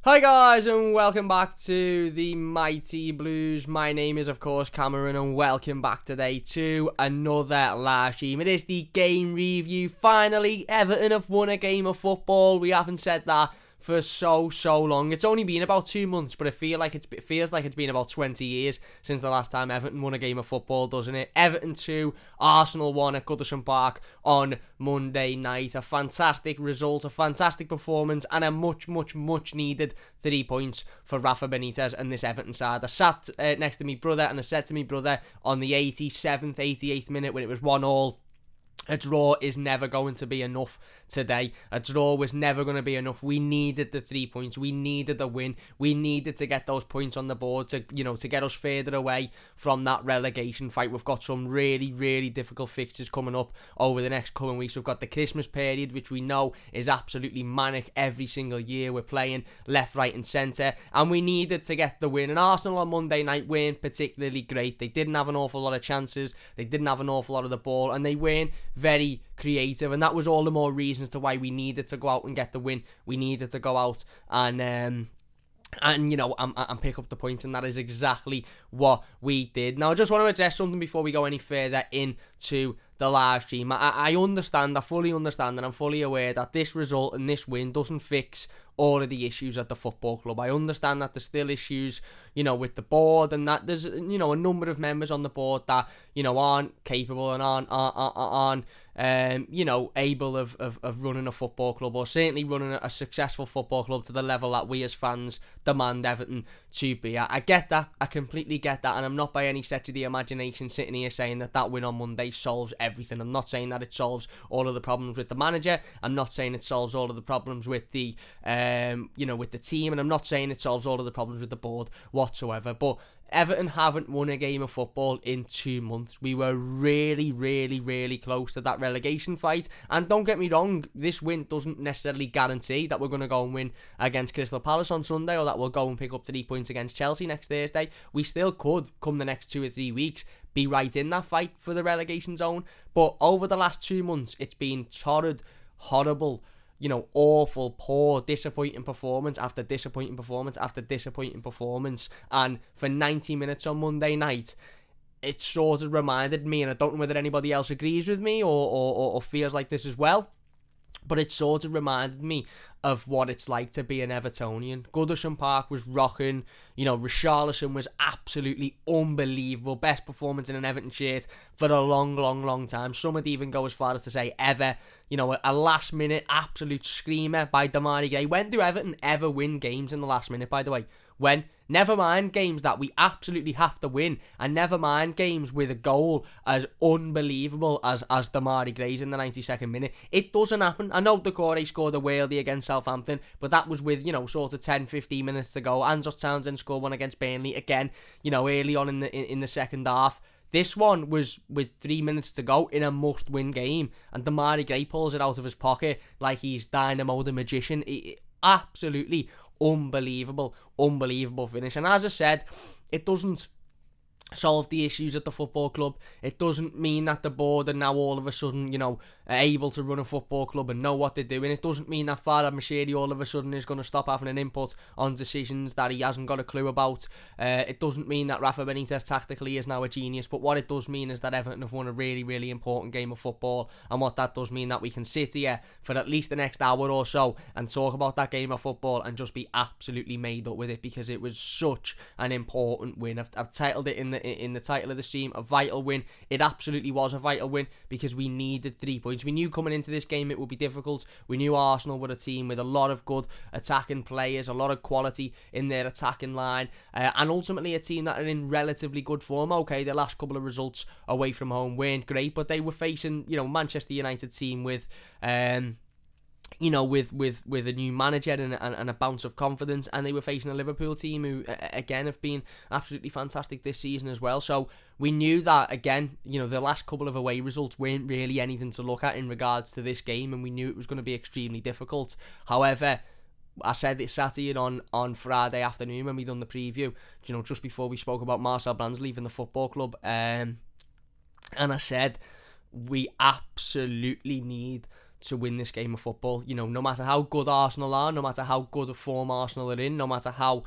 Hi guys, and welcome back to the Mighty Blues. My name is of course Cameron, and welcome back today to another live stream. It is the game review. Finally, Everton have won a game of football. We haven't said that for so long. It's only been about 2 months, but it feels like it's been about 20 years since the last time Everton won a game of football, doesn't it? Everton 2, Arsenal 1 at Goodison Park on Monday night. A fantastic result, a fantastic performance, and a much needed 3 points for Rafa Benitez and this Everton side. I sat next to me brother, and I said to me brother on the 87th, 88th minute when it was 1-1, a draw is never going to be enough today. A draw was never going to be enough. We needed the 3 points. We needed the win. We needed to get those points on the board to get us further away from that relegation fight. We've got some really difficult fixtures coming up over the next coming weeks. We've got the Christmas period, which we know is absolutely manic every single year. We're playing left, right and centre, and we needed to get the win. And Arsenal on Monday night weren't particularly great. They didn't have an awful lot of chances. They didn't have an awful lot of the ball, and they weren't very creative, and that was all the more reasons to why we needed to go out and get the win. We needed to go out and pick up the points, and that is exactly what we did. Now, I just want to address something before we go any further into the live stream. I fully understand, and I'm fully aware that this result and this win doesn't fix all of the issues at the football club. I understand that there's still issues, with the board, and that there's, a number of members on the board that, aren't capable and aren't able of running a football club, or certainly running a successful football club to the level that we as fans demand Everton to be. I get that. I completely get that, and I'm not by any stretch of the imagination sitting here saying that win on Monday solves everything. I'm not saying that it solves all of the problems with the manager. I'm not saying it solves all of the problems with the with the team, and I'm not saying it solves all of the problems with the board whatsoever. But Everton haven't won a game of football in 2 months. We were really close to that relegation fight, and don't get me wrong, this win doesn't necessarily guarantee that we're going to go and win against Crystal Palace on Sunday, or that we'll go and pick up 3 points against Chelsea next Thursday. We still could, come the next 2 or 3 weeks, be right in that fight for the relegation zone. But over the last 2 months, it's been torrid, horrible, awful, poor, disappointing performance after disappointing performance after disappointing performance. And for 90 minutes on Monday night, it sort of reminded me, and I don't know whether anybody else agrees with me or feels like this as well, but it sort of reminded me of what it's like to be an Evertonian. Goodison Park was rocking. Richarlison was absolutely unbelievable. Best performance in an Everton shirt for a long time. Some would even go as far as to say ever. A last minute absolute screamer by Demarai. When do Everton ever win games in the last minute, by the way? When? Never mind games that we absolutely have to win, and never mind games with a goal as unbelievable as Demarai Gray's in the 92nd minute. It doesn't happen. I know Decore scored a worldie against Southampton, but that was with, sort of 10-15 minutes to go. Andros Townsend scored one against Burnley again, early on in the second half. This one was with 3 minutes to go in a must-win game, and Demarai Gray pulls it out of his pocket like he's Dynamo the Magician. Absolutely unbelievable finish. And as I said, it doesn't solve the issues at the football club. It doesn't mean that the board are now all of a sudden, able to run a football club and know what they're doing. It doesn't mean that Farhad Moshiri all of a sudden is going to stop having an input on decisions that he hasn't got a clue about. It doesn't mean that Rafa Benitez tactically is now a genius, but what it does mean is that Everton have won a really important game of football, and what that does mean that we can sit here for at least the next hour or so and talk about that game of football and just be absolutely made up with it, because it was such an important win. I've titled it in the title of the stream, a vital win. It absolutely was a vital win, because we needed 3 points. We knew coming into this game it would be difficult. We knew Arsenal were a team with a lot of good attacking players, a lot of quality in their attacking line, and ultimately a team that are in relatively good form. Okay, their last couple of results away from home weren't great, but they were facing, Manchester United team with with a new manager and a bounce of confidence, and they were facing a Liverpool team who, again, have been absolutely fantastic this season as well. So we knew that, again, the last couple of away results weren't really anything to look at in regards to this game, and we knew it was going to be extremely difficult. However, I said it sat here on Friday afternoon when we done the preview, just before we spoke about Marcel Brands leaving the football club, and I said we absolutely need to win this game of football. You know, no matter how good Arsenal are, no matter how good a form Arsenal are in, no matter how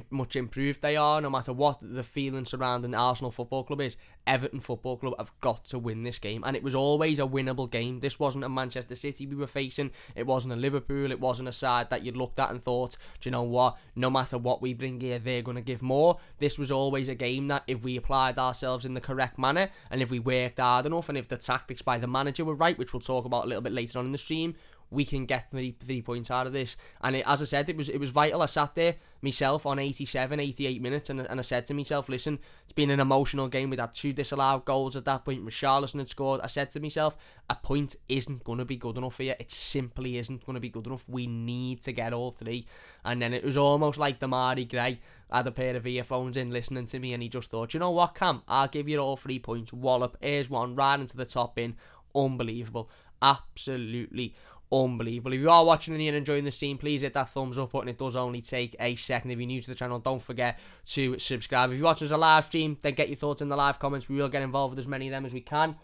much improved they are, no matter what the feeling surrounding Arsenal Football Club is, Everton Football Club have got to win this game. And it was always a winnable game. This wasn't a Manchester City we were facing. It wasn't a Liverpool. It wasn't a side that you'd looked at and thought, do you know what? No matter what we bring here, they're going to give more. This was always a game that if we applied ourselves in the correct manner, and if we worked hard enough, and if the tactics by the manager were right, which we'll talk about a little bit later on in the stream, we can get 3 points out of this. And as I said, it was vital. I sat there myself on 87, 88 minutes, and I said to myself, listen, it's been an emotional game. We'd had 2 disallowed goals at that point. Richarlison had scored. I said to myself, a point isn't going to be good enough here. It simply isn't going to be good enough. We need to get all 3. And then it was almost like Demarai Gray had a pair of earphones in listening to me, and he just thought, you know what, Cam, I'll give you all 3 points. Wallop, here's one, right into the top bin. Unbelievable. Absolutely unbelievable. If you are watching and you're enjoying the stream, please hit that thumbs up button. It does only take a second. If you're new to the channel, don't forget to subscribe. If you're watching as a live stream, then get your thoughts in the live comments. We will get involved with as many of them as we can.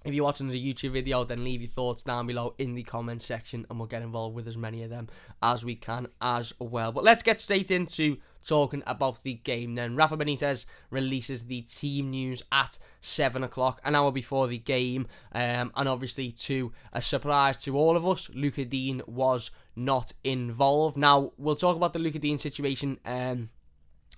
If you're watching as a YouTube video, then leave your thoughts down below in the comments section, and we'll get involved with as many of them as we can as well. But let's get straight into talking about the game then. Rafa Benitez releases the team news at 7 o'clock, an hour before the game, and obviously, to a surprise to all of us, Luca Dean was not involved. Now, we'll talk about the Luca Dean situation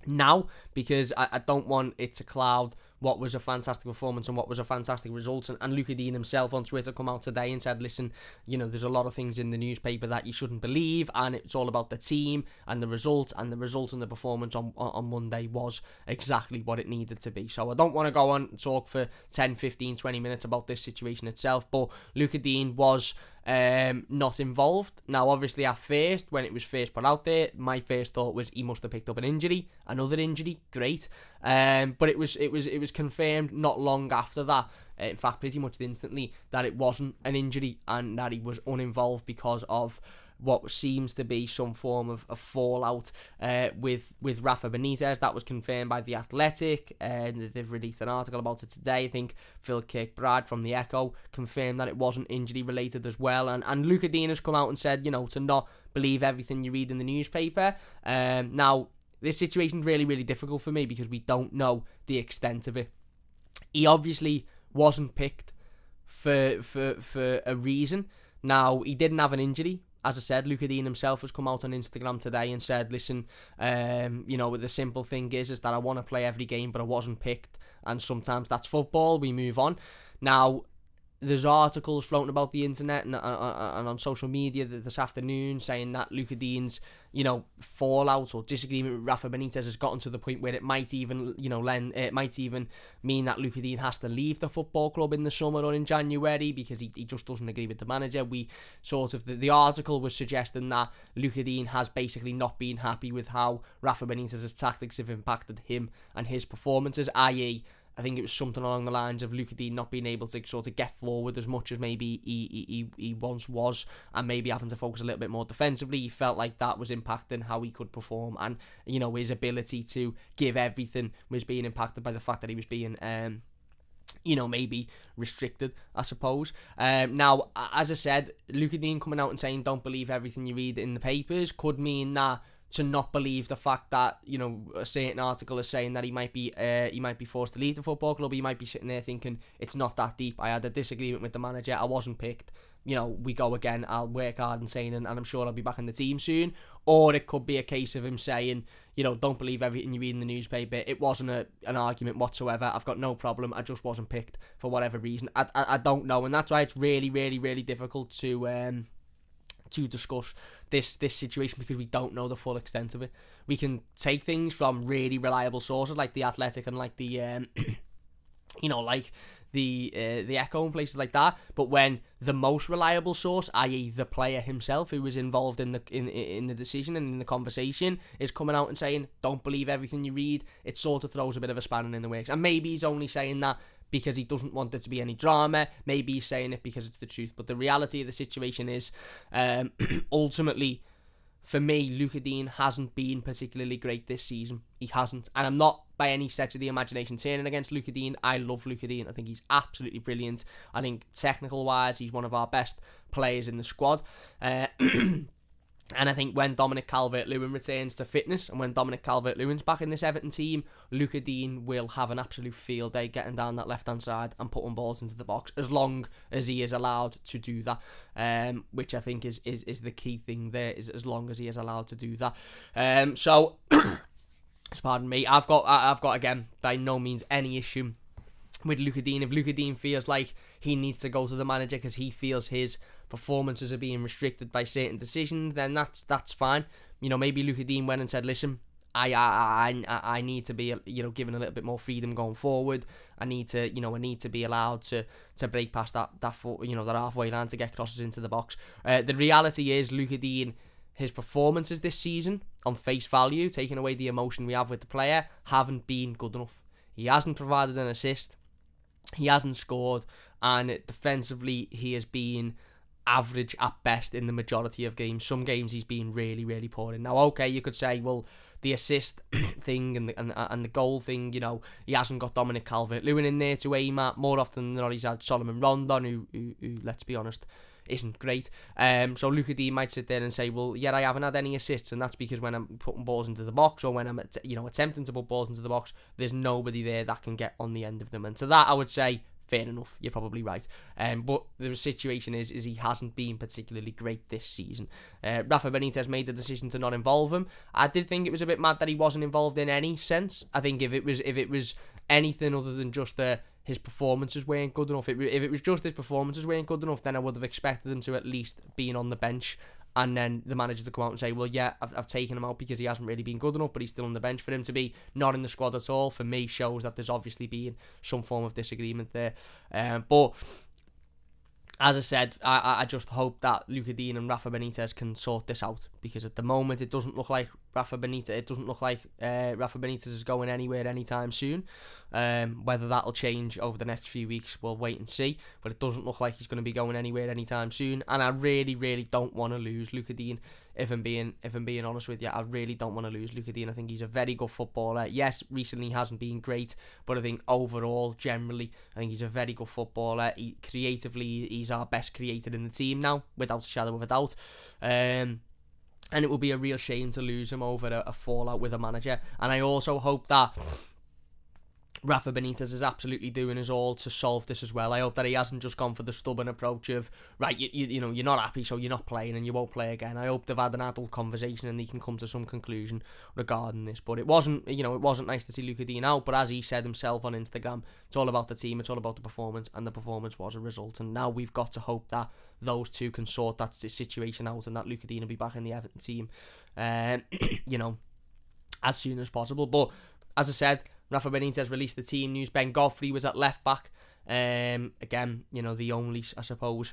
now, because I don't want it to cloud what was a fantastic performance and what was a fantastic result. And Luca Dean himself on Twitter come out today and said, listen, you know, there's a lot of things in the newspaper that you shouldn't believe, and it's all about the team and the result, and the performance on Monday was exactly what it needed to be. So I don't want to go on and talk for 10, 15, 20 minutes about this situation itself, but Luca Dean was not involved. Now, obviously, at first, when it was first put out there, my first thought was he must have picked up an injury, another injury, great. But it was confirmed not long after that, in fact, pretty much instantly, that it wasn't an injury and that he was uninvolved because of what seems to be some form of a fallout with Rafa Benitez. That was confirmed by The Athletic, and they've released an article about it today. I think Phil Kirkbride from The Echo confirmed that it wasn't injury related as well. And Luca Dean has come out and said, you know, to not believe everything you read in the newspaper. Now, this situation's really, really difficult for me because we don't know the extent of it. He obviously wasn't picked for a reason. Now, he didn't have an injury. As I said, Luca Dean himself has come out on Instagram today and said, listen, you know, the simple thing is that I want to play every game, but I wasn't picked. And sometimes that's football. We move on. Now, there's articles floating about the internet and on social media this afternoon saying that Luca Dean's, you know, fallout or disagreement with Rafa Benitez has gotten to the point where it might even, you know, it might even mean that Luca Dean has to leave the football club in the summer or in January because he just doesn't agree with the manager. We sort of, the article was suggesting that Luca Dean has basically not been happy with how Rafa Benitez's tactics have impacted him and his performances, i.e., I think it was something along the lines of Luca Dean not being able to sort of get forward as much as maybe he once was, and maybe having to focus a little bit more defensively. He felt like that was impacting how he could perform, and, you know, his ability to give everything was being impacted by the fact that he was being you know, maybe restricted, I suppose. Now, as I said, Luca Dean coming out and saying don't believe everything you read in the papers could mean that to not believe the fact that, you know, a certain article is saying that he might be forced to leave the football club. He might be sitting there thinking it's not that deep. I had a disagreement with the manager. I wasn't picked. You know, we go again. I'll work hard and saying, and I'm sure I'll be back in the team soon. Or it could be a case of him saying, you know, don't believe everything you read in the newspaper. It wasn't an argument whatsoever. I've got no problem. I just wasn't picked for whatever reason. I don't know, and that's why it's really, really, really difficult to discuss this situation because we don't know the full extent of it. We can take things from really reliable sources like The Athletic and like the you know, like the Echo and places like that, but when the most reliable source, i.e. the player himself who was involved in the decision and in the conversation, is coming out and saying don't believe everything you read, it sort of throws a bit of a spanner in the works. And maybe he's only saying that because he doesn't want there to be any drama. Maybe he's saying it because it's the truth. But the reality of the situation is, ultimately, for me, Luca Dean hasn't been particularly great this season. He hasn't. And I'm not by any stretch of the imagination turning against Luca Dean. I love Luca Dean. I think he's absolutely brilliant. I think technical-wise, he's one of our best players in the squad. And I think when Dominic Calvert-Lewin returns to fitness and when Dominic Calvert-Lewin's back in this Everton team, Luca Dean will have an absolute field day getting down that left-hand side and putting balls into the box as long as he is allowed to do that, which I think is the key thing there, is as long as he is allowed to do that. So, pardon me, I've got again, by no means any issue with Luca Dean. If Luca Dean feels like he needs to go to the manager because he feels his performances are being restricted by certain decisions, then that's fine. You know, maybe Luca Dean went and said, listen, I need to be, you know, given a little bit more freedom going forward. I need to be allowed to break past that halfway line to get crosses into the box. The reality is, Luca Dean, his performances this season, on face value, taking away the emotion we have with the player, haven't been good enough. He hasn't provided an assist. He hasn't scored, and defensively he has been average at best in the majority of games. Some games he's been really, really poor in. Now, okay, you could say, well, the assist thing and the goal thing, you know, he hasn't got Dominic Calvert-Lewin in there to aim at. More often than not, he's had Solomon Rondon, who let's be honest, isn't great. So Luca Dean might sit there and say, well, yeah, I haven't had any assists, and that's because when I'm putting balls into the box, or when I'm attempting to put balls into the box, there's nobody there that can get on the end of them. And to that, I would say, fair enough, you're probably right. But the situation is he hasn't been particularly great this season. Rafa Benitez made the decision to not involve him. I did think it was a bit mad that he wasn't involved in any sense. I think if it was anything other than just his performances weren't good enough, if it was just his performances weren't good enough, then I would have expected him to at least been on the bench, and then the manager to come out and say, well, yeah, I've taken him out because he hasn't really been good enough, but he's still on the bench. For him to be not in the squad at all, for me, shows that there's obviously been some form of disagreement there. But as I said, I just hope that Luca Dean and Rafa Benitez can sort this out, because at the moment it doesn't look like Rafa Benitez is going anywhere anytime soon. Whether that'll change over the next few weeks, we'll wait and see. But it doesn't look like he's going to be going anywhere anytime soon. And I really, really don't want to lose Luca Dean. If I'm being honest with you, I really don't want to lose Luca Dean. I think he's a very good footballer. Yes, recently he hasn't been great, but I think overall, generally, I think he's a very good footballer. Creatively, he's our best creator in the team now, without a shadow of a doubt. And it will be a real shame to lose him over a fallout with a manager. And I also hope that Rafa Benitez is absolutely doing his all to solve this as well. I hope that he hasn't just gone for the stubborn approach of, right, you know, you're not happy, so you're not playing and you won't play again. I hope they've had an adult conversation and they can come to some conclusion regarding this. But it wasn't nice to see Luca Dean out, but as he said himself on Instagram, it's all about the team, it's all about the performance, and the performance was a result. And now we've got to hope that those two can sort that situation out and that Luca Dean will be back in the Everton team, as soon as possible. But as I said, Rafa Benitez released the team news. Ben Godfrey was at left back. Again, the only, I suppose,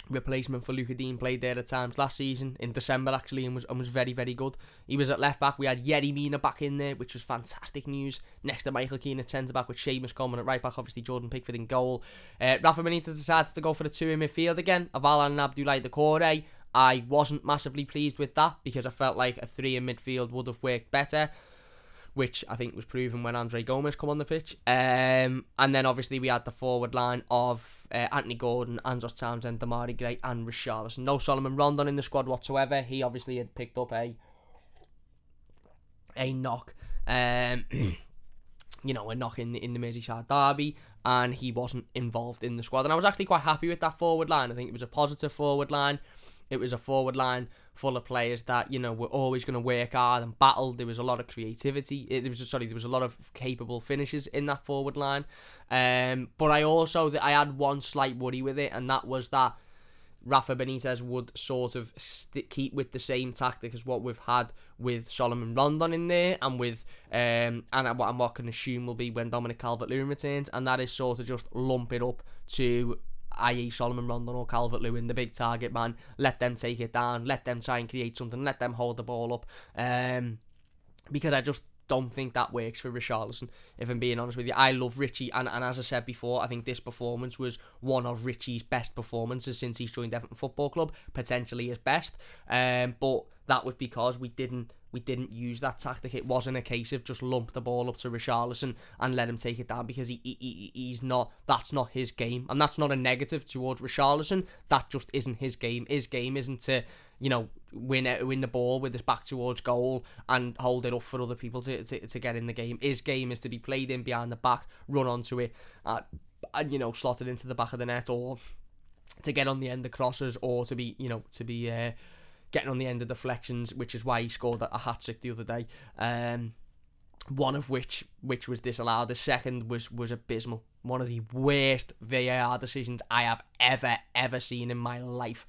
replacement for Luca Dean, played there at times last season, in December actually, and was very, very good. He was at left back. We had Yerry Mina back in there, which was fantastic news. Next to Michael Keane at centre back, with Seamus Coleman at right back, obviously Jordan Pickford in goal. Rafa Benitez decided to go for the two in midfield again, Aval and Abdoulaye Doucouré. I wasn't massively pleased with that, because I felt like a three in midfield would have worked better, which I think was proven when Andre Gomes come on the pitch. And then obviously we had the forward line of Anthony Gordon, Andros Townsend, Demarai Gray and Richarlison. No Solomon Rondon in the squad whatsoever. He obviously had picked up a knock, a knock in the Merseyside derby, and he wasn't involved in the squad. And I was actually quite happy with that forward line. I think it was a positive forward line. It was a forward line full of players that, were always going to work hard and battle. There was a lot of creativity. There was a lot of capable finishes in that forward line. But I had one slight worry with it, and that was that Rafa Benitez would sort of keep with the same tactic as what we've had with Solomon Rondon in there, and with and what I can assume will be when Dominic Calvert-Lewin returns, and that is sort of just lump it up to, i.e. Solomon Rondon or Calvert-Lewin, the big target man. Let them take it down, let them try and create something, let them hold the ball up, because I just don't think that works for Richarlison, if I'm being honest with you. I love Richie, and as I said before, I think this performance was one of Richie's best performances since he's joined Everton Football Club, potentially his best. But that was because we didn't use that tactic. It wasn't a case of just lump the ball up to Richarlison and let him take it down, because he's not. That's not his game, and that's not a negative towards Richarlison. That just isn't his game. His game isn't to, win the ball with his back towards goal and hold it up for other people to get in the game. His game is to be played in behind the back, run onto it, and slot it into the back of the net, or to get on the end of crosses, or to be getting on the end of deflections, which is why he scored a hat-trick the other day. One of which was disallowed. The second was abysmal. One of the worst VAR decisions I have ever seen in my life.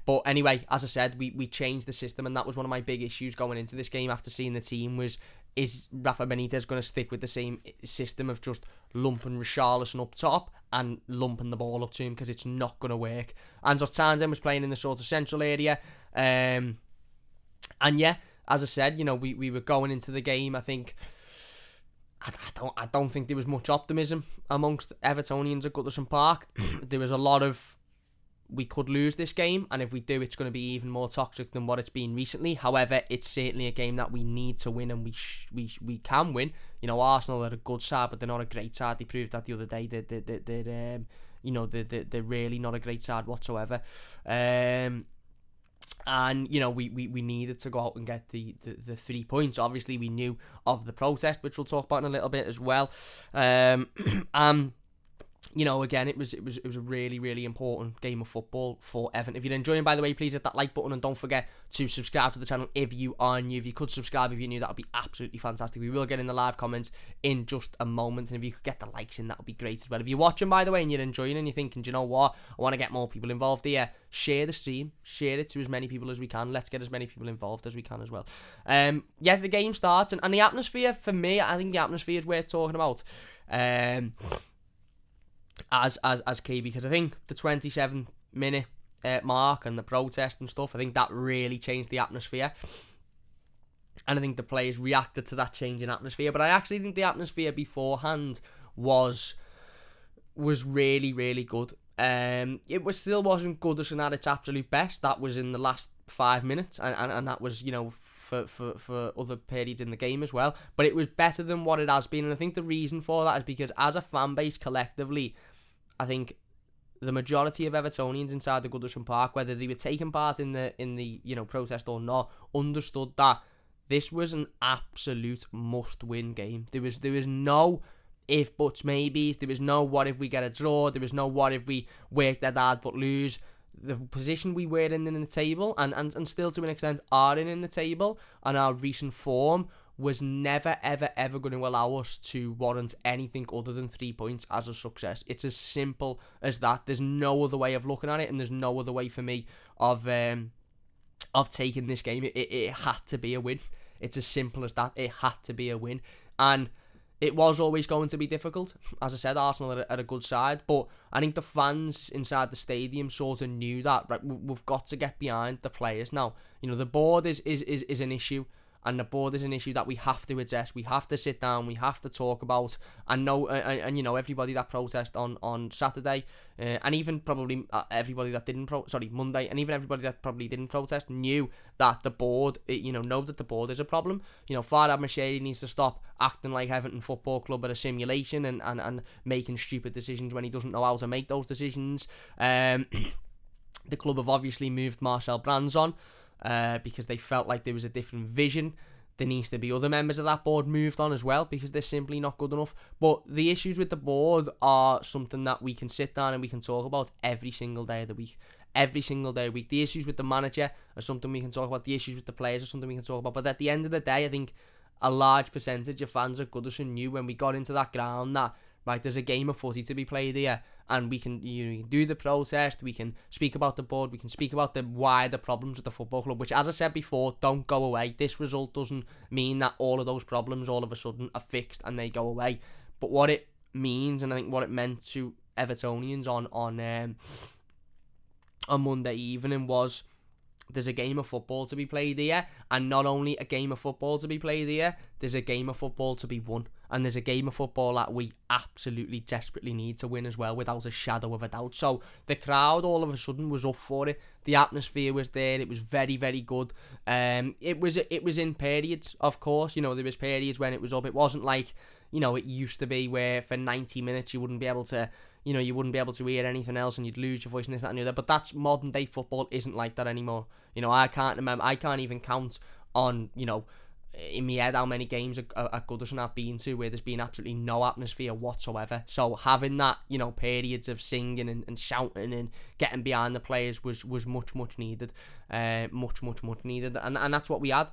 But anyway, as I said, we changed the system, and that was one of my big issues going into this game after seeing the team is Rafa Benitez going to stick with the same system of just lumping Richarlison up top and lumping the ball up to him, because it's not going to work. Andros Townsend was playing in the sort of central area, and yeah, as I said, we were going into the game. I think I don't think there was much optimism amongst Evertonians at Goodison Park. There was a lot of, we could lose this game, and if we do, it's going to be even more toxic than what it's been recently. However, it's certainly a game that we need to win, and we can win. Arsenal are a good side, but they're not a great side. They proved that the other day. They're really not a great side whatsoever. And we needed to go out and get the 3 points. Obviously, we knew of the protest, which we'll talk about in a little bit as well. Again, it was a really, really important game of football for Everton. If you're enjoying, by the way, please hit that like button, and don't forget to subscribe to the channel if you are new. If you could subscribe if you're new, that would be absolutely fantastic. We will get in the live comments in just a moment, and if you could get the likes in, that would be great as well. If you're watching, by the way, and you're enjoying and you're thinking, do you know what, I want to get more people involved here, share the stream, share it to as many people as we can. Let's get as many people involved as we can as well. The game starts, and the atmosphere, for me, I think the atmosphere is worth talking about. As key, because I think the 27th minute mark and the protest and stuff, I think that really changed the atmosphere, and I think the players reacted to that change in atmosphere. But I actually think the atmosphere beforehand was really, really good. It still wasn't Goodison at its absolute best. That was in the last 5 minutes, and that was for other periods in the game as well. But it was better than what it has been, and I think the reason for that is because as a fan base collectively, I think the majority of Evertonians inside the Goodison Park, whether they were taking part in the protest or not, understood that this was an absolute must-win game. There was no if, buts, maybes. There was no what if we get a draw. There was no what if we work that hard but lose. The position we were in the table, and still to an extent are in the table, and our recent form was never, ever going to allow us to warrant anything other than 3 points as a success. It's as simple as that. There's no other way of looking at it, and there's no other way for me of taking this game. It had to be a win. It's as simple as that. It had to be a win, and it was always going to be difficult. As I said, Arsenal are a good side, but I think the fans inside the stadium sort of knew that. Right, we've got to get behind the players now. The board is an issue. And the board is an issue that we have to address. We have to sit down. We have to talk about. And everybody that protested on Saturday, and even probably everybody that didn't Monday, and even everybody that probably didn't protest knew that the board, know that the board is a problem. Farhad Moshiri needs to stop acting like Everton Football Club at a simulation and making stupid decisions when he doesn't know how to make those decisions. The club have obviously moved Marcel Brands on. Because they felt like there was a different vision. There needs to be other members of that board moved on as well, because they're simply not good enough. But the issues with the board are something that we can sit down and we can talk about every single day of the week. Every single day of the week. The issues with the manager are something we can talk about. The issues with the players are something we can talk about. But at the end of the day, I think a large percentage of fans at Goodison knew when we got into that ground that, right, there's a game of footy to be played here, and we can do the protest, we can speak about the board, we can speak about the wider problems with the football club, which, as I said before, don't go away. This result doesn't mean that all of those problems all of a sudden are fixed and they go away. But what it means, and I think what it meant to Evertonians on Monday evening, was there's a game of football to be played here, and not only a game of football to be played here, there's a game of football to be won, and there's a game of football that we absolutely desperately need to win as well, without a shadow of a doubt. So the crowd all of a sudden was up for it. The atmosphere was there. It was very, very good. It was in periods, of course. You know, there was periods when it was up. It wasn't like, you know, it used to be where for 90 minutes you wouldn't be able to, you know, you wouldn't be able to hear anything else and you'd lose your voice and this, that and the other. But that's modern day football isn't like that anymore. You know, I can't even count on, you know, in my head how many games at Goodison I've been to where there's been absolutely no atmosphere whatsoever. So having that, you know, periods of singing and shouting and getting behind the players was much needed. Much needed. And that's what we had.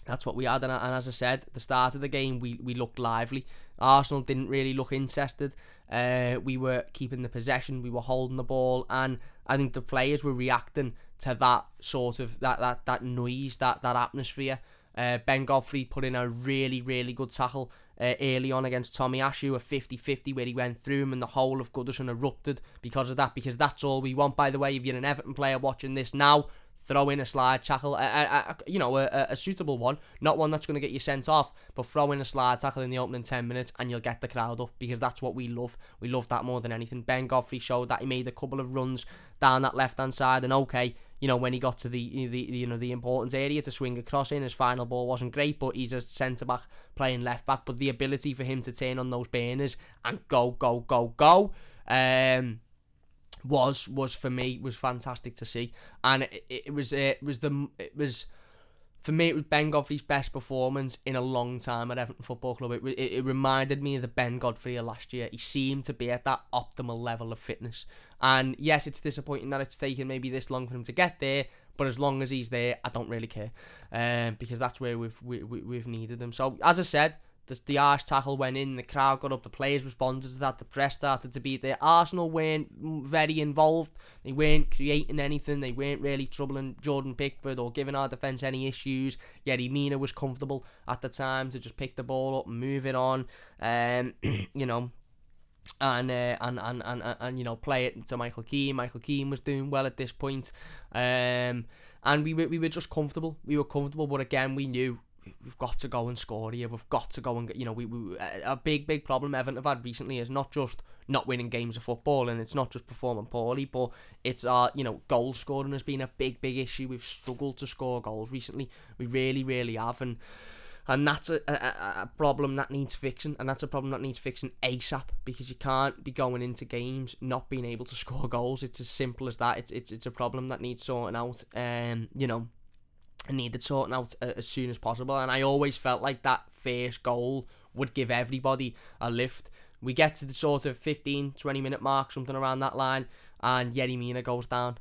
That's what we had, and as I said, at the start of the game, we looked lively. Arsenal didn't really look interested. We were keeping the possession, we were holding the ball, and I think the players were reacting to that sort of that noise, that atmosphere. Ben Godfrey put in a really good tackle early on against Tommy Ashew, a 50-50 where he went through him and the whole of Goodison erupted because of that, because that's all we want, by the way. If you're an Everton player watching this now, throw in a slide tackle, you know, a suitable one, not one that's going to get you sent off, but throw in a slide tackle in the opening 10 minutes and you'll get the crowd up, because that's what we love. We love that more than anything. Ben Godfrey showed that. He made a couple of runs down that left-hand side, and okay, you know, when he got to the important area to swing across in, his final ball wasn't great, but he's a centre-back playing left-back, but the ability for him to turn on those burners and go, was for me was fantastic to see, and it was for me, it was Ben Godfrey's best performance in a long time at Everton Football Club. It reminded me of the Ben Godfrey of last year. He seemed to be at that optimal level of fitness, and yes, it's disappointing that it's taken maybe this long for him to get there, but as long as he's there, I don't really care, because that's where we've needed him. So as I said, the arse tackle went in, the crowd got up, the players responded to that, the press started to be there. Arsenal weren't very involved, they weren't creating anything, they weren't really troubling Jordan Pickford or giving our defence any issues. Yerry Mina was comfortable at the time to just pick the ball up and move it on, you know, and you know, play it to Michael Keane. Michael Keane was doing well at this point, and we were just comfortable. We were comfortable, but again, we knew we've got to go and score here. We've got to go and, you know, a big problem Everton have had recently is not just not winning games of football, and it's not just performing poorly, but it's you know, goal scoring has been a big issue. We've struggled to score goals recently. We really have, and that's a problem that needs fixing, and that's a problem that needs fixing ASAP, because you can't be going into games not being able to score goals. It's as simple as that. It's a problem that needs sorting out, you know, needed sorting out as soon as possible. And I always felt like that first goal would give everybody a lift. We get to the sort of 15-20 minute mark, something around that line, and Yerry Mina goes down,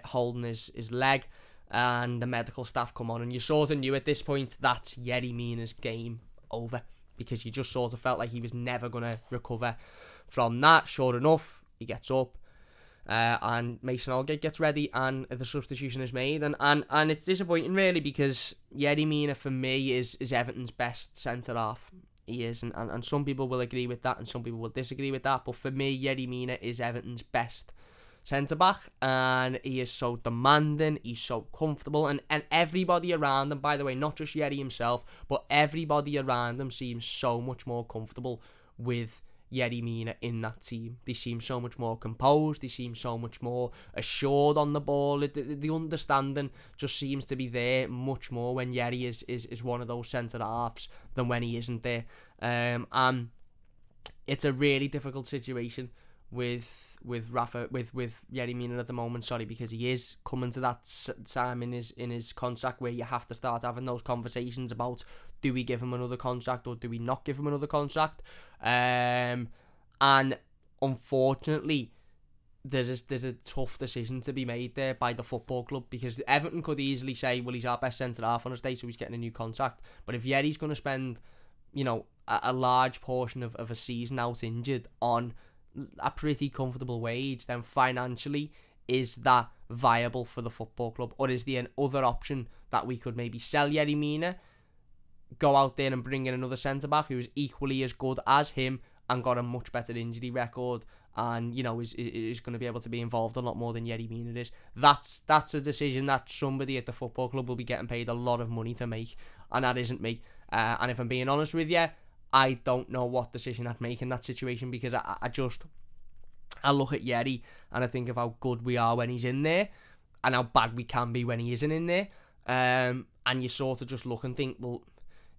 holding his leg, and the medical staff come on, and you sort of knew at this point that's Yerry Mina's game over, because you just sort of felt like he was never going to recover from that. Sure enough, he gets up, and Mason Holgate gets ready, and the substitution is made, and it's disappointing really, because Yerry Mina for me is Everton's best centre half. He is, and some people will agree with that and some people will disagree with that, but for me, Yerry Mina is Everton's best centre back, and he is so demanding, he's so comfortable, and everybody around him, by the way, not just Yerry himself, but everybody around him seems so much more comfortable with Yerry Mina in that team. They seem so much more composed, they seem so much more assured on the ball. The understanding just seems to be there much more when Yerry is one of those centre halves than when he isn't there. And it's a really difficult situation with Yerry Mina at the moment, because he is coming to that time in his contract where you have to start having those conversations about, do we give him another contract or do we not give him another contract? And unfortunately, there's a tough decision to be made there by the football club, because Everton could easily say, well, he's our best centre half on his day, so he's getting a new contract. But if Yerry's going to spend, you know, a large portion of a season out injured on a pretty comfortable wage, then financially, is that viable for the football club? Or is there an other option that we could maybe sell Yerry Mina, go out there and bring in another centre-back who's equally as good as him and got a much better injury record, and is going to be able to be involved a lot more than Yerry Mina is. That's a decision that somebody at the football club will be getting paid a lot of money to make, and that isn't me. And if I'm being honest with you, I don't know what decision I'd make in that situation, because I look at Yerry and I think of how good we are when he's in there and how bad we can be when he isn't in there. And you sort of just look and think, well,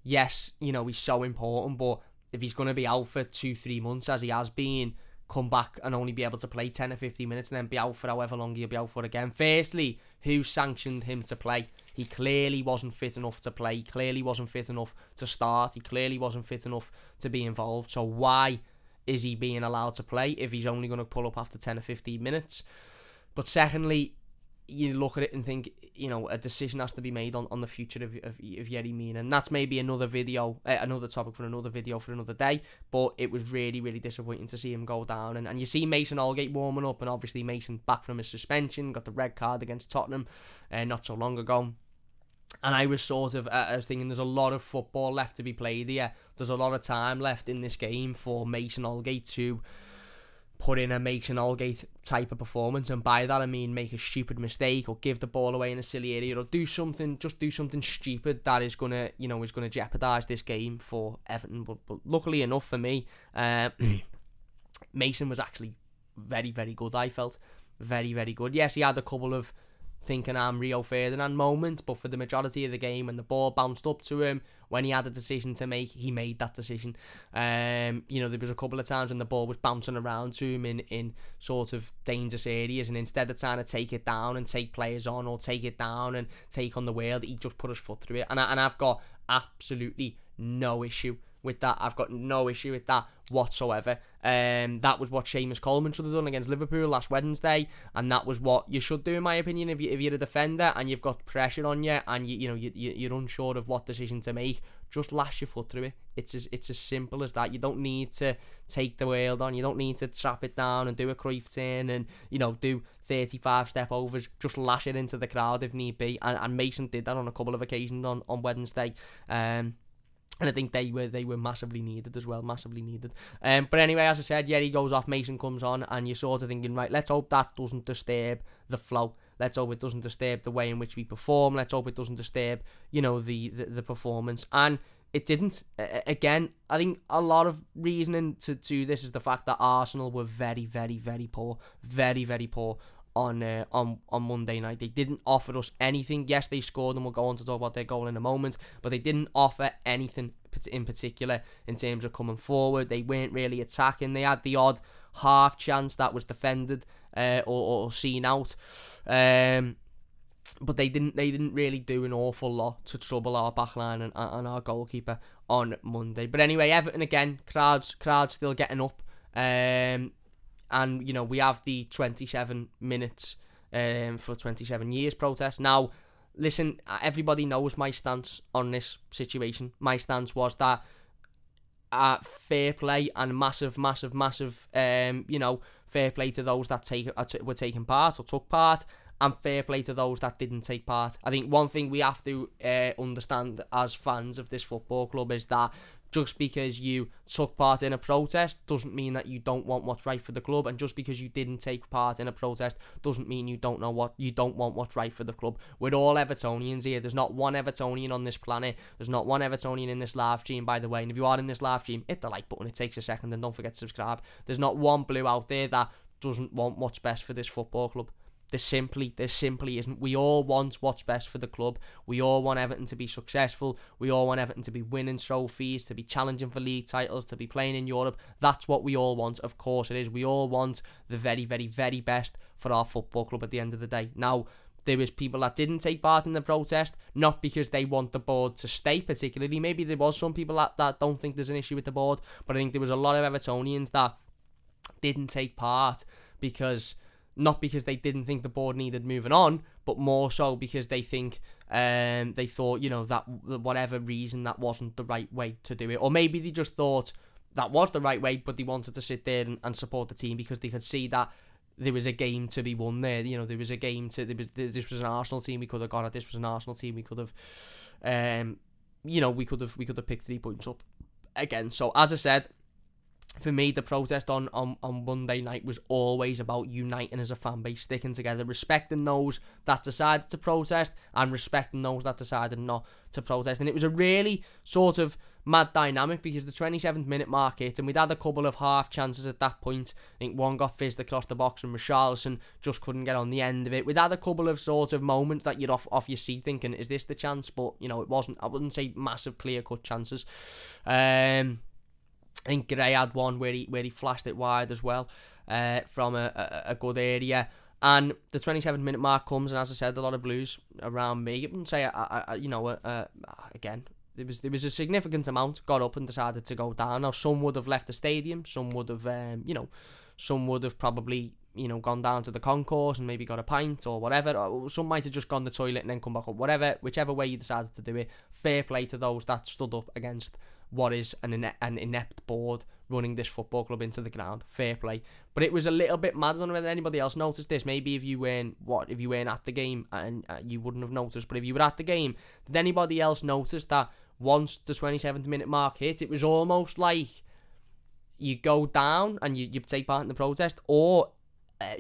yes, he's so important, but if he's going to be out for 2-3 months, as he has been, come back and only be able to play 10 or 15 minutes and then be out for however long he'll be out for again. Firstly, who sanctioned him to play? He clearly wasn't fit enough to play. He clearly wasn't fit enough to start. He clearly wasn't fit enough to be involved. So why is he being allowed to play if he's only going to pull up after 10 or 15 minutes? But secondly, you look at it and think, a decision has to be made on the future of Yerry Mina, and that's maybe another topic for another video for another day. But it was really, really disappointing to see him go down, and you see Mason Holgate warming up, and obviously Mason back from his suspension, got the red card against Tottenham not so long ago. And I was I was thinking, there's a lot of football left to be played here. There's a lot of time left in this game for Mason Holgate to put in a Mason Holgate type of performance, and by that I mean make a stupid mistake or give the ball away in a silly area, or do something stupid that is gonna jeopardise this game for Everton. But luckily enough for me, Mason was actually very, very good. I felt very, very good. Yes, he had a couple of thinking I'm Rio Ferdinand moments, but for the majority of the game, when the ball bounced up to him, when he had a decision to make, he made that decision. There was a couple of times when the ball was bouncing around to him in sort of dangerous areas, and instead of trying to take it down and take players on, or take it down and take on the world, he just put his foot through it. And I've got absolutely no issue with that. I've got no issue with that whatsoever. That was what Seamus Coleman should have done against Liverpool last Wednesday, and that was what you should do, in my opinion, if you're a defender and you've got pressure on you and you're unsure of what decision to make. Just lash your foot through it. It's as simple as that. You don't need to take the world on. You don't need to trap it down and do a Cruyff turn and do 35 step overs. Just lash it into the crowd if need be. And Mason did that on a couple of occasions on Wednesday. And I think they were massively needed as well, massively needed. But anyway, as I said, Yerry goes off, Mason comes on, and you're sort of thinking, right, let's hope that doesn't disturb the flow. Let's hope it doesn't disturb the way in which we perform. Let's hope it doesn't disturb, the performance. And it didn't. Again, I think a lot of reasoning to this is the fact that Arsenal were very, very, very poor. Very, very poor on Monday night. They didn't offer us anything. Yes, they scored, and we'll go on to talk about their goal in a moment, but they didn't offer anything in particular in terms of coming forward. They weren't really attacking. They had the odd half chance that was defended or seen out, but they didn't really do an awful lot to trouble our backline and our goalkeeper on Monday. But anyway, Everton again, crowds still getting up. And, we have the 27 minutes for 27 years protest. Now, listen, everybody knows my stance on this situation. My stance was that fair play and massive, fair play to those that were taking part or took part, and fair play to those that didn't take part. I think one thing we have to understand as fans of this football club is that just because you took part in a protest doesn't mean that you don't want what's right for the club, and just because you didn't take part in a protest doesn't mean you don't want what's right for the club. We're all Evertonians here. There's not one Evertonian on this planet. There's not one Evertonian in this live stream, by the way. And if you are in this live stream, hit the like button. It takes a second, and don't forget to subscribe. There's not one blue out there that doesn't want what's best for this football club. There simply isn't. We all want what's best for the club. We all want Everton to be successful. We all want Everton to be winning trophies, to be challenging for league titles, to be playing in Europe. That's what we all want. Of course it is. We all want the very, very, very best for our football club at the end of the day. Now, there was people that didn't take part in the protest, not because they want the board to stay particularly. Maybe there was some people that don't think there's an issue with the board, but I think there was a lot of Evertonians that didn't take part not because they didn't think the board needed moving on, but more so because they thought, that whatever reason that wasn't the right way to do it. Or maybe they just thought that was the right way, but they wanted to sit there and support the team because they could see that there was a game to be won there. There was a game this was an Arsenal team we could have got at. This was an Arsenal team we could have, we could have picked 3 points up again. So as I said, for me, the protest on Monday night was always about uniting as a fan base, sticking together, respecting those that decided to protest and respecting those that decided not to protest. And it was a really sort of mad dynamic because the 27th minute mark hit and we'd had a couple of half chances at that point. I think one got fizzed across the box and Richarlison just couldn't get on the end of it. We'd had a couple of sort of moments that you're off your seat thinking, is this the chance? But, you know, it wasn't. I wouldn't say massive clear-cut chances. I think Gray had one where he flashed it wide as well from a good area. And the 27th minute mark comes, and as I said, a lot of Blues around me. I wouldn't say, again, there was a significant amount got up and decided to go down. Now, some would have left the stadium, some would have, some would have probably, gone down to the concourse and maybe got a pint or whatever. Or some might have just gone to the toilet and then come back up. Whichever way you decided to do it, fair play to those that stood up against what is an inept board running this football club into the ground. Fair play. But it was a little bit mad. I don't know whether anybody else noticed this. Maybe if you weren't at the game and you wouldn't have noticed. But if you were at the game, did anybody else notice that once the 27th minute mark hit, it was almost like you go down and you take part in the protest, or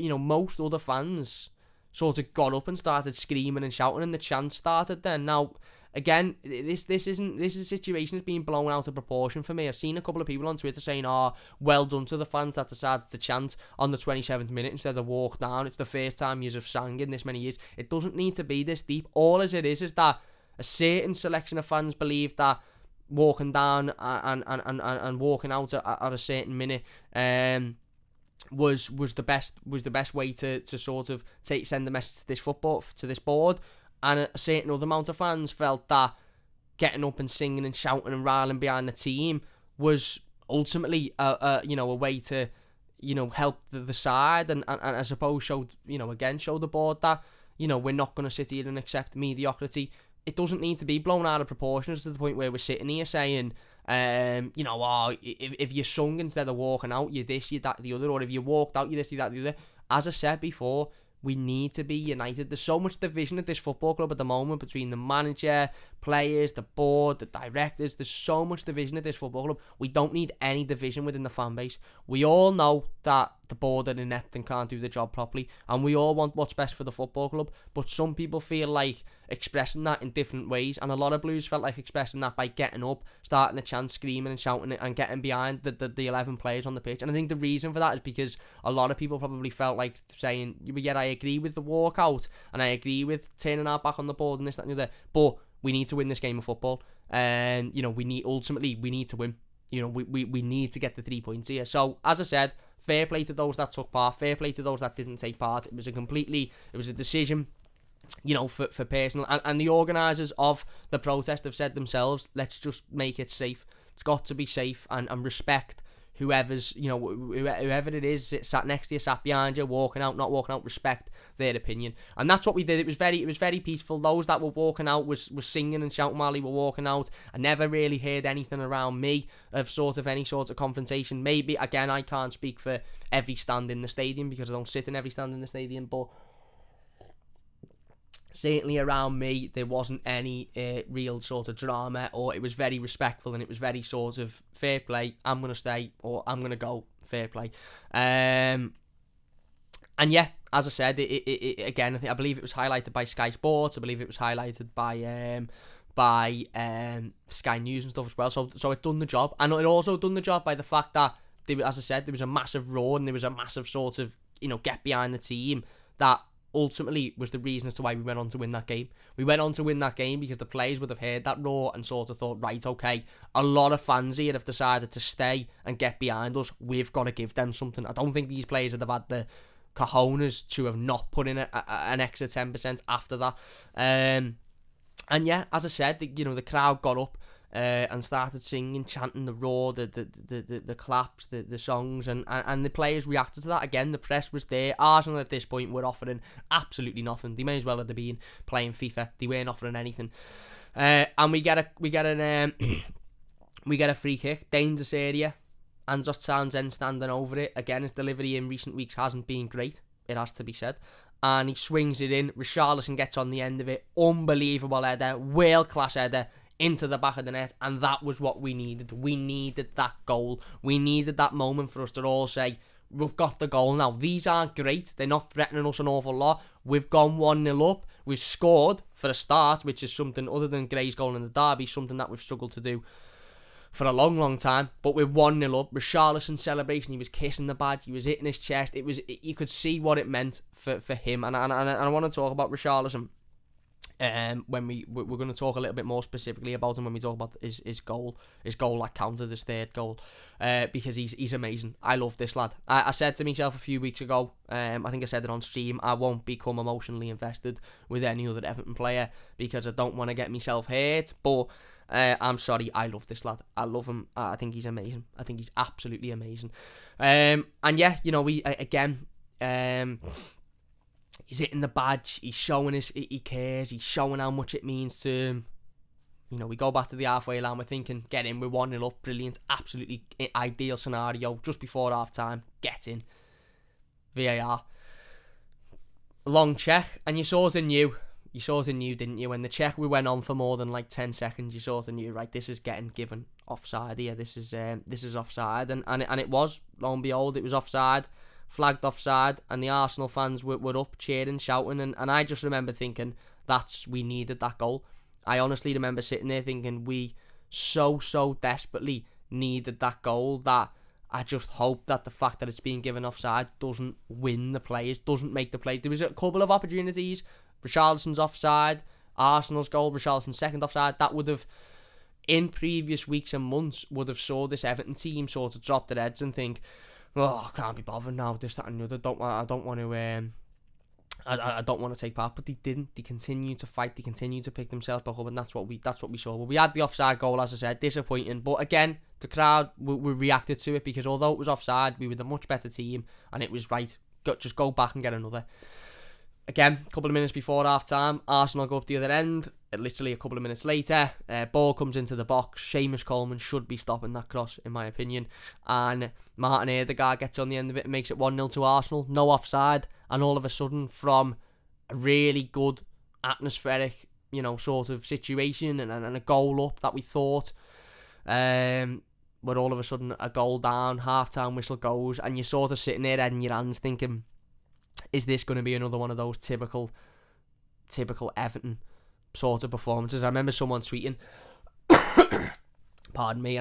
most other fans sort of got up and started screaming and shouting, and the chant started then. Now, again, this situation is being blown out of proportion for me. I've seen a couple of people on Twitter saying, well done to the fans that decided to chant on the 27th minute instead of walk down. It's the first time you have sang in this many years. It doesn't need to be this deep. All as it is that a certain selection of fans believe that walking down and walking out at a certain minute was the best way to sort of send the message to this board. And a certain other amount of fans felt that getting up and singing and shouting and rallying behind the team was ultimately a way to help the side and I suppose show the board that we're not going to sit here and accept mediocrity. It doesn't need to be blown out of proportions to the point where we're sitting here saying if you sung instead of walking out, you this, you that, the other, or if you walked out, you this, you that, the other. As I said before, we need to be united. There's so much division at this football club at the moment between the manager, players, the board, the directors. There's so much division at this football club. We don't need any division within the fan base. We all know that the board are inept and can't do the job properly, and we all want what's best for the football club, but some people feel like expressing that in different ways, and a lot of Blues felt like expressing that by getting up, starting the chant, screaming and shouting it, and getting behind the 11 players on the pitch. And I think the reason for that is because a lot of people probably felt like saying, yeah, I agree with the walkout and I agree with turning our back on the board and this, that and the other, but we need to win this game of football, and we need to win. We need to get the 3 points here. So as I said, fair play to those that took part, fair play to those that didn't take part. It was a decision, for personal, and the organisers of the protest have said themselves, let's just make it safe. It's got to be safe and respect whoever's, whoever it is, sat next to you, sat behind you, walking out, not walking out, respect their opinion. And that's what we did. It was very peaceful. Those that were walking out was singing and shouting while they were walking out. I never really heard anything around me of any sort of confrontation. Maybe, again, I can't speak for every stand in the stadium because I don't sit in every stand in the stadium, but certainly around me, there wasn't any real sort of drama, or it was very respectful and it was very sort of fair play. I'm going to stay or I'm going to go, fair play. And yeah, as I said, it again, I believe it was highlighted by Sky Sports. I believe it was highlighted by Sky News and stuff as well. So it done the job, and it also done the job by the fact that as I said, there was a massive roar and there was a massive sort of get behind the team that ultimately was the reason as to why we went on to win that game. We went on to win that game because the players would have heard that roar and sort of thought, right, okay, a lot of fans here have decided to stay and get behind us. We've got to give them something. I don't think these players would have had the cojones to have not put in an extra 10% after that. And yeah, as I said, the crowd got up and started singing, chanting, the roar, the claps, the songs, and the players reacted to that. Again, the press was there. Arsenal at this point were offering absolutely nothing. They may as well have been playing FIFA. They weren't offering anything. And we get a free kick, dangerous area, and just Townsend standing over it. Again, his delivery in recent weeks hasn't been great, it has to be said. And he swings it in. Richarlison gets on the end of it. Unbelievable header, world class header. into the back of the net, and that was what we needed. We needed that goal. We needed that moment for us to all say, we've got the goal now. These aren't great. They're not threatening us an awful lot. We've gone 1-0 up. We've scored for a start, which is something other than Gray's goal in the derby, something that we've struggled to do for a long, long time. But we're 1-0 up. Richarlison's celebration, he was kissing the badge, he was hitting his chest. You could see what it meant for him. And I want to talk about Richarlison. When we're going to talk a little bit more specifically about him when we talk about his goal that counted, his third goal, because he's amazing. I love this lad. I said to myself a few weeks ago, I think I said it on stream, I won't become emotionally invested with any other Everton player because I don't want to get myself hurt, but I'm sorry, I love this lad. I love him. I think he's amazing. I think he's absolutely amazing. And yeah, you know, he's hitting the badge, he's showing he cares, he's showing how much it means to him. You know, we go back to the halfway line, we're thinking, get in, we're 1-0 up, brilliant, absolutely ideal scenario, just before half time, get in. VAR. Long check, and you sort of knew, didn't you? When the check we went on for more than like 10 seconds, you sort of knew, right, this is getting given offside here, this is offside, and it was, lo and behold, it was offside. Flagged offside, and the Arsenal fans were up cheering, shouting, and I just remember thinking we needed that goal. I honestly remember sitting there thinking we so desperately needed that goal that I just hope that the fact that it's being given offside doesn't win the players, doesn't make the plays. There was a couple of opportunities. Richarlison's offside, Arsenal's goal, Richarlison's second offside. That would have, in previous weeks and months, would have saw this Everton team sort of drop their heads and think, oh, I can't be bothered now, this, that and the other. I don't want to take part, but they didn't. They continued to fight, they continued to pick themselves back up, and that's what we saw. Well, we had the offside goal, as I said, disappointing, but again, the crowd we reacted to it, because although it was offside, we were the much better team, and it was right, just go back and get another. Again, a couple of minutes before half-time, Arsenal go up the other end. Literally a couple of minutes later, ball comes into the box. Seamus Coleman should be stopping that cross, in my opinion. And Martin Ødegaard gets on the end of it and makes it 1-0 to Arsenal. No offside. And all of a sudden, from a really good, atmospheric, you know, sort of situation and a goal up that we thought, but all of a sudden a goal down, half-time whistle goes, and you're sort of sitting there head in your hands thinking, is this going to be another one of those typical Everton sort of performances? I remember someone tweeting, pardon me,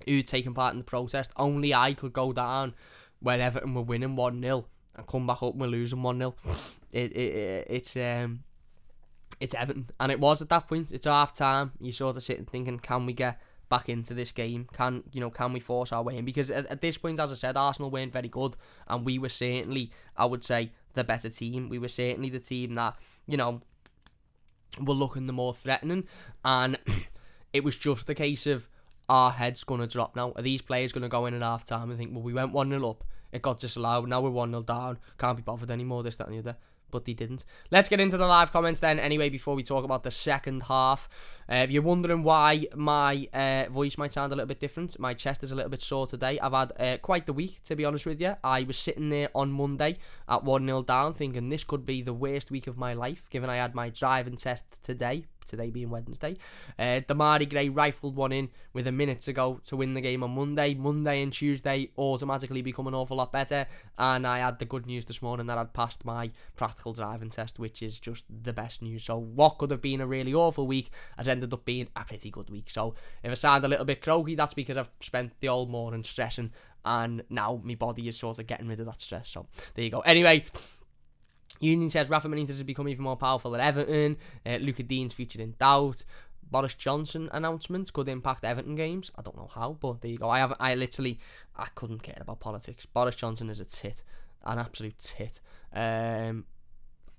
who'd taken part in the protest, only I could go down when Everton were winning 1-0 and come back up and we're losing 1-0. It's Everton, and it was at that point. It's half time. You sort of sitting thinking, can we get back into this game? Can we force our way in? Because at this point, as I said, Arsenal weren't very good, and we were certainly, I would say, the better team. We were certainly the team that, you know, were looking the more threatening, and it was just a case of, our heads going to drop now. Are these players going to go in at half time and think, well, we went 1-0 up, it got disallowed, now we're 1-0 down, can't be bothered anymore, this, that and the other. But they didn't. Let's get into the live comments then anyway before we talk about the second half. If you're wondering why my voice might sound a little bit different, my chest is a little bit sore today. I've had quite the week, to be honest with you. I was sitting there on Monday at 1-0 down thinking this could be the worst week of my life, given I had my driving test today being Wednesday. Demarai rifled one in with a minute to go to win the game on Monday. Monday and Tuesday automatically become an awful lot better, and I had the good news this morning that I'd passed my practical driving test, which is just the best news. So what could have been a really awful week has ended up being a pretty good week. So if I sound a little bit croaky, that's because I've spent the whole morning stressing, and now my body is sort of getting rid of that stress. So there you go. Anyway, Union says Rafa Benitez has become even more powerful at Everton. Luca Dean's featured in doubt. Boris Johnson announcements could impact Everton games. I don't know how, but there you go. I couldn't care about politics. Boris Johnson is a tit, an absolute tit. And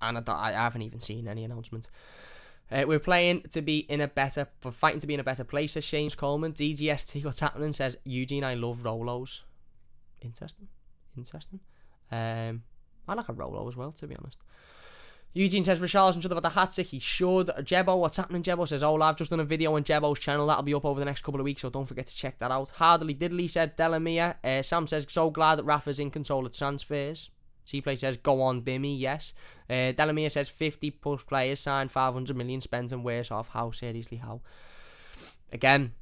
I haven't even seen any announcements. We're fighting to be in a better place, says James Coleman. DGST, what's happening, says Eugene, I love Rolos. Interesting. I like a Rolo as well, to be honest. Eugene says Richarlison should have had the hat-trick. He should. Jebbo, what's happening? Jebbo says, I've just done a video on Jebbo's channel. That'll be up over the next couple of weeks, so don't forget to check that out. Hardly Diddley said Delamere. Sam says, so glad that Rafa's in control of transfers. C-Play says, go on, Bimmy, yes. Delamere says, 50 plus players signed, 500 million spent and worse off. How? Seriously, how? Again,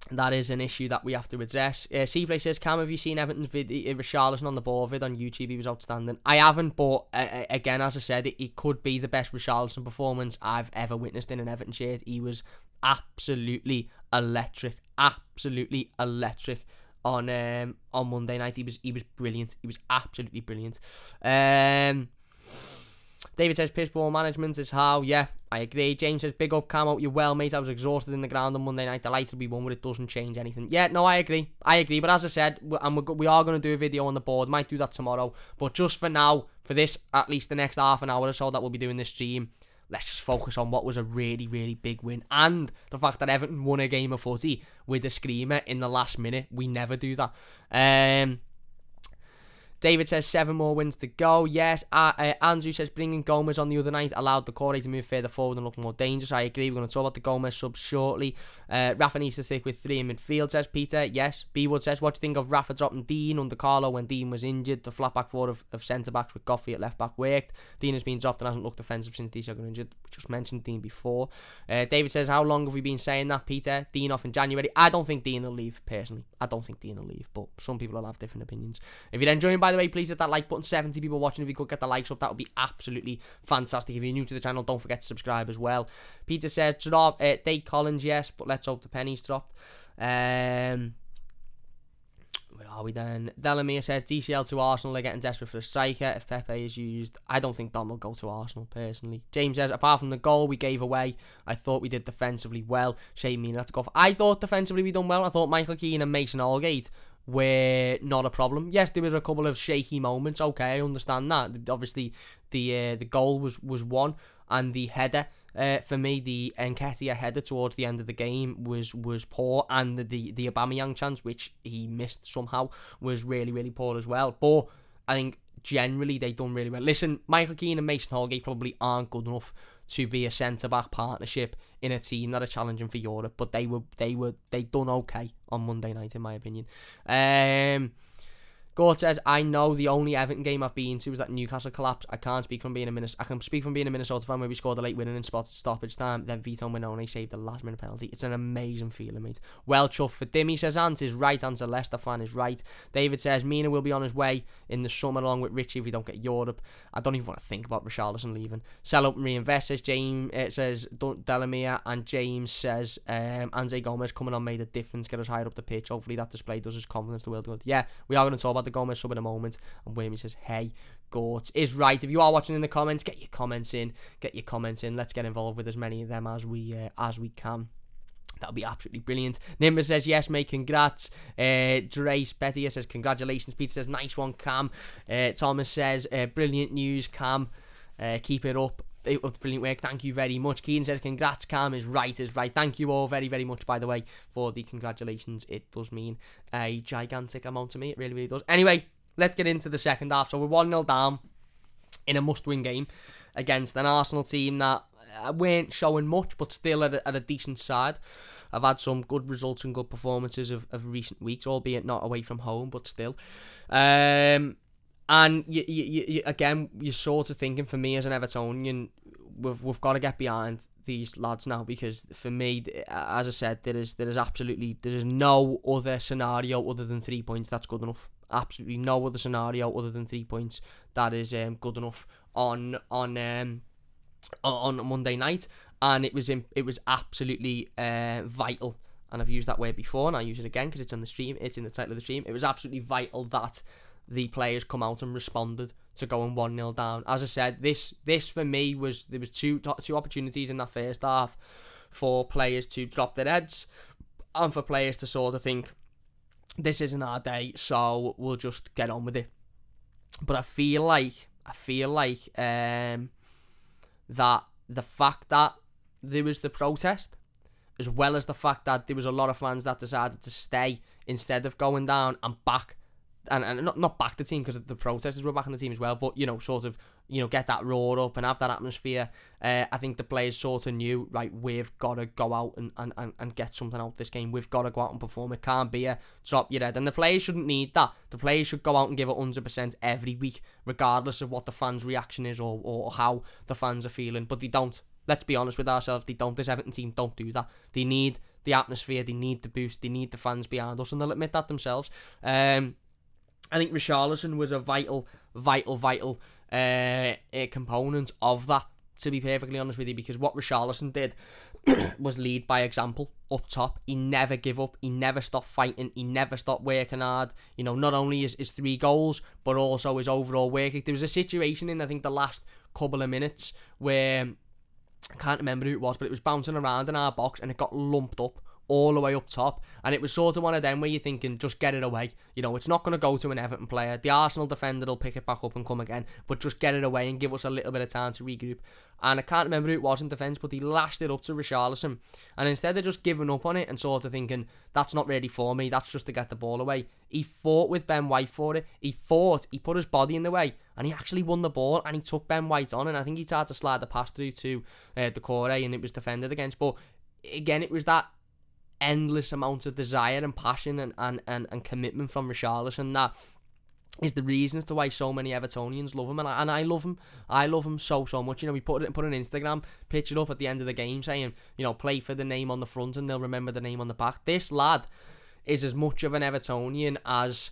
that is an issue that we have to address. C-Play says, Cam, have you seen Everton's video, Richarlison on the ball vid on YouTube? He was outstanding. I haven't, but again, as I said, it could be the best Richarlison performance I've ever witnessed in an Everton shirt. He was absolutely electric. Absolutely electric on Monday night. He was brilliant. He was absolutely brilliant. David says, piss ball management is how. Yeah, I agree. James says, big up, Camo. You're well, mate. I was exhausted in the ground on Monday night. Delighted we won, but it doesn't change anything. Yeah, no, I agree. But as I said, we are going to do a video on the board. Might do that tomorrow. But just for now, for this, at least the next half an hour or so that we'll be doing this stream, let's just focus on what was a really, really big win. And the fact that Everton won a game of footy with a screamer in the last minute. We never do that. David says 7 more wins to go. Yes. Andrew says bringing Gomez on the other night allowed the Corey to move further forward and look more dangerous. I agree. We're going to talk about the Gomez subs shortly. Rafa needs to stick with 3 in midfield, says Peter. Yes. B-Wood says, what do you think of Rafa dropping Dean under Carlo when Dean was injured? The flat back four of centre-backs with Goffey at left-back worked. Dean has been dropped and hasn't looked offensive since Dean got injured. We just mentioned Dean before. David says, how long have we been saying that, Peter? Dean off in January. I don't think Dean will leave, personally. I don't think Dean will leave, but some people will have different opinions. If you're enjoying, by the way, please hit that like button. 70 people watching. If you could get the likes up, that would be absolutely fantastic. If you're new to the channel, don't forget to subscribe as well. Peter says, drop Dave Collins, yes, but let's hope the pennies dropped. Where are we then? Delamere says, DCL to Arsenal, they're getting desperate for a striker. If Pepe is used, I don't think Dom will go to Arsenal, personally. James says, apart from the goal we gave away, I thought we did defensively well. Shame me not to go for. I thought defensively we done well. I thought Michael Keane and Mason Holgate were not a problem. Yes, there was a couple of shaky moments. Okay, I understand that. Obviously, the goal was one, and the header, for me, the Nketiah header towards the end of the game was poor, and the Aubameyang chance, which he missed somehow, was really, really poor as well. But I think generally they done really well. Listen, Michael Keane and Mason Holgate probably aren't good enough to be a centre-back partnership in a team that are challenging for Europe, but they done okay on Monday night, in my opinion. Gort says, I know the only Everton game I've been to was that Newcastle collapse. I can speak from being a Minnesota fan where we scored a late winner in stoppage time, then Vito Minone saved the last minute penalty. It's an amazing feeling, mate. Well chuffed for Dimmy, says Ant is right. Ant's a Leicester fan, is right. David says, Mina will be on his way in the summer along with Richie if we don't get Europe. I don't even want to think about Richarlison leaving. Sell up and reinvest, says James. It says Delamere, and James says Anze Gomez coming on made a difference, get us higher up the pitch. Hopefully that display does his confidence the world good. Yeah, we are going to talk about the Gomez sub in a moment. And Whammy says, hey, Gort is right. If you are watching in the comments, get your comments in. Let's get involved with as many of them as we can. That'll be absolutely brilliant. Nimba says, yes, mate, congrats. Drace Betty says, congratulations. Peter says, nice one, Cam. Thomas says, brilliant news, Cam. Keep it up. Brilliant work. Thank you very much. Keen says, congrats, Cam is right. Thank you all very, very much, by the way, for the congratulations. It does mean a gigantic amount to me. It really, really does. Anyway, let's get into the second half. So we're 1-0 down in a must-win game against an Arsenal team that weren't showing much, but still at a decent side. I've had some good results and good performances of recent weeks, albeit not away from home, but still. And you again, you're sort of thinking, for me as an Evertonian, we've got to get behind these lads now, because for me, as I said, there is no other scenario other than 3 points that's good enough. Absolutely no other scenario other than 3 points that is good enough on Monday night, and it was absolutely vital. And I've used that word before, and I use it again because it's on the stream. It's in the title of the stream. It was absolutely vital that the players come out and responded to going 1-0 down. As I said, this for me there was two opportunities in that first half for players to drop their heads and for players to sort of think, this isn't our day, so we'll just get on with it. But I feel like that the fact that there was the protest, as well as the fact that there was a lot of fans that decided to stay instead of going down and back, and not back the team, because the protesters were backing the team as well, but get that roar up and have that atmosphere. I think the players sort of knew, right, we've got to go out and get something out of this game. We've got to go out and perform. It can't be a drop your head. And the players shouldn't need that. The players should go out and give it 100% every week, regardless of what the fans' reaction is or how the fans are feeling. But they don't. Let's be honest with ourselves. They don't. This Everton team don't do that. They need the atmosphere. They need the boost. They need the fans behind us. And they'll admit that themselves. I think Richarlison was a vital component of that, to be perfectly honest with you, because what Richarlison did was lead by example up top. He never give up, he never stopped fighting, he never stopped working hard. Not only his 3 goals, but also his overall work. There was a situation in, I think, the last couple of minutes where, I can't remember who it was, but it was bouncing around in our box and it got lumped up all the way up top, and it was sort of one of them where you're thinking, just get it away. It's not going to go to an Everton player. The Arsenal defender will pick it back up and come again, but just get it away and give us a little bit of time to regroup. And I can't remember who it was in defence, but he lashed it up to Richarlison, and instead of just giving up on it and sort of thinking, that's not really for me, that's just to get the ball away, he fought with Ben White for it. He put his body in the way, and he actually won the ball, and he took Ben White on, and I think he tried to slide the pass through to Demarai, and it was defended against. But again, it was that endless amount of desire and passion and commitment from Richarlison that is the reason as to why so many Evertonians love him, and I love him. I love him so much. We put an Instagram picture up at the end of the game saying, play for the name on the front and they'll remember the name on the back. This lad is as much of an Evertonian as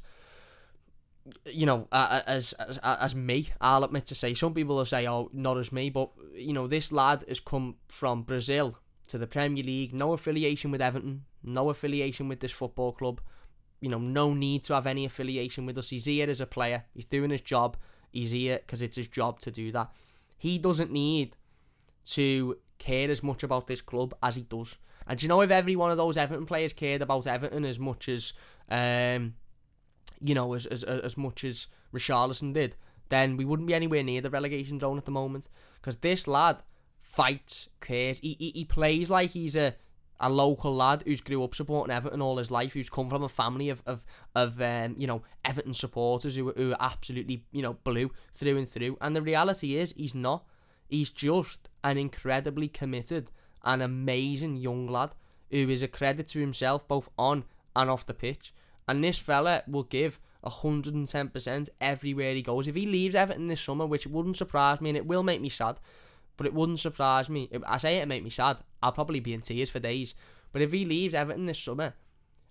as me. I'll admit to say, some people will say, oh, not as me, but this lad has come from Brazil to the Premier League, no affiliation with Everton, no affiliation with this football club, no need to have any affiliation with us. He's here as a player, he's doing his job, he's here because it's his job to do that. He doesn't need to care as much about this club as he does. And if every one of those Everton players cared about Everton as much as as much as Richarlison did, then we wouldn't be anywhere near the relegation zone at the moment. Because this lad fights, cares. He plays like he's a local lad who's grew up supporting Everton all his life, who's come from a family of Everton supporters who are absolutely blue through and through. And the reality is, he's not. He's just an incredibly committed and amazing young lad who is a credit to himself both on and off the pitch. And this fella will give 110% everywhere he goes. If he leaves Everton this summer, which wouldn't surprise me, and it will make me sad, but it wouldn't surprise me. I say it'd make me sad. I'll probably be in tears for days. But if he leaves Everton this summer,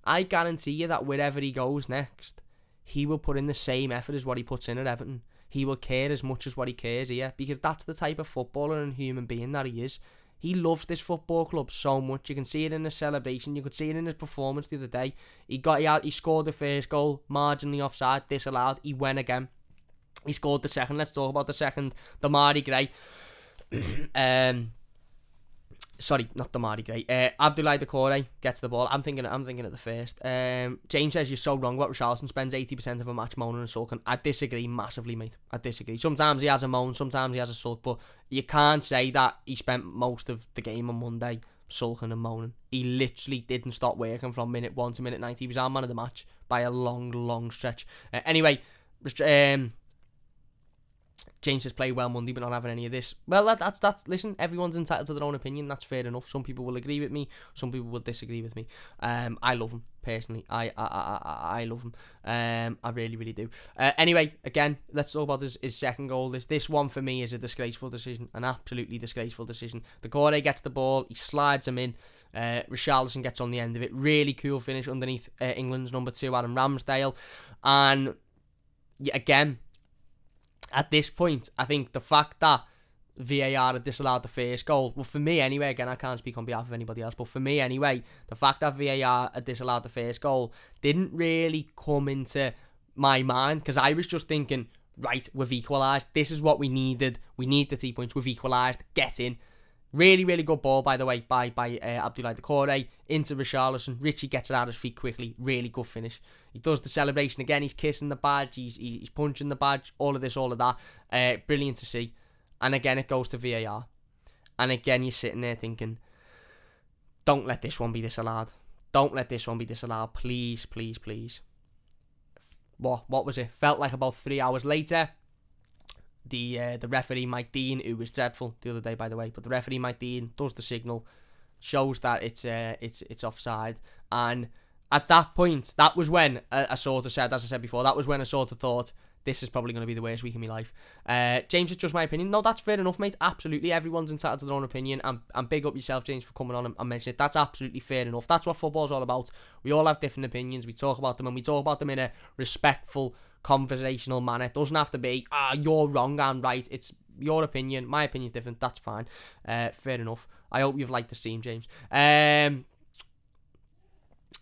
I guarantee you that wherever he goes next, he will put in the same effort as what he puts in at Everton. He will care as much as what he cares here, because that's the type of footballer and human being that he is. He loves this football club so much. You can see it in his celebration. You could see it in his performance the other day. He scored the first goal, marginally offside, disallowed. He went again. He scored the second. Let's talk about the second. Demarai Gray. Sorry, not Demarai Gray. Abdoulaye Doucouré gets the ball. I'm thinking of the first. James says you're so wrong about Richarlison. Spends 80% of a match moaning and sulking. I disagree massively, mate. I disagree. Sometimes he has a moan, sometimes he has a sulk, but you can't say that he spent most of the game on Monday sulking and moaning. He literally didn't stop working from minute 1 to minute 90. He was our man of the match by a long stretch. Anyway, James has played well Monday, but not having any of this. Well, that's listen, everyone's entitled to their own opinion. That's fair enough. Some people will agree with me. Some people will disagree with me. I love him personally. I love him. I really do. Anyway, again, let's talk about his second goal. This one for me is a disgraceful decision, an absolutely disgraceful decision. Doucouré gets the ball, he slides him in. Richarlison gets on the end of it. Really cool finish underneath England's number 2, Adam Ramsdale, and again. At this point, I think the fact that VAR had disallowed the first goal, well, for me anyway, again, I can't speak on behalf of anybody else, but for me anyway, the fact that VAR had disallowed the first goal didn't really come into my mind, because I was just thinking, right, we've equalised, this is what we needed, we need the 3 points, we've equalised, get in. Really good ball, by the way, by Abdoulaye Doucouré into Richarlison. Richie gets it out of his feet quickly. Really good finish. He does the celebration again. He's kissing the badge. He's punching the badge. All of this, all of that. Brilliant to see. And again, it goes to VAR. And again, you're sitting there thinking, don't let this one be disallowed. Don't let this one be disallowed. Please. What was it? Felt like about 3 hours later, the referee Mike Dean, who was dreadful the other day, by the way, but the referee Mike Dean does the signal, shows that it's offside, and at that point, that was when I sort of said, as I said before, that was when I sort of thought, this is probably going to be the worst week of my life. James, it's just my opinion. No, that's fair enough, mate. Absolutely. Everyone's entitled to their own opinion. And big up yourself, James, for coming on and mentioning it. That's absolutely fair enough. That's what football's all about. We all have different opinions. We talk about them, and we talk about them in a respectful, conversational manner. It doesn't have to be, you're wrong, I'm right. It's your opinion. My opinion's different. That's fine. Fair enough. I hope you've liked the stream, James.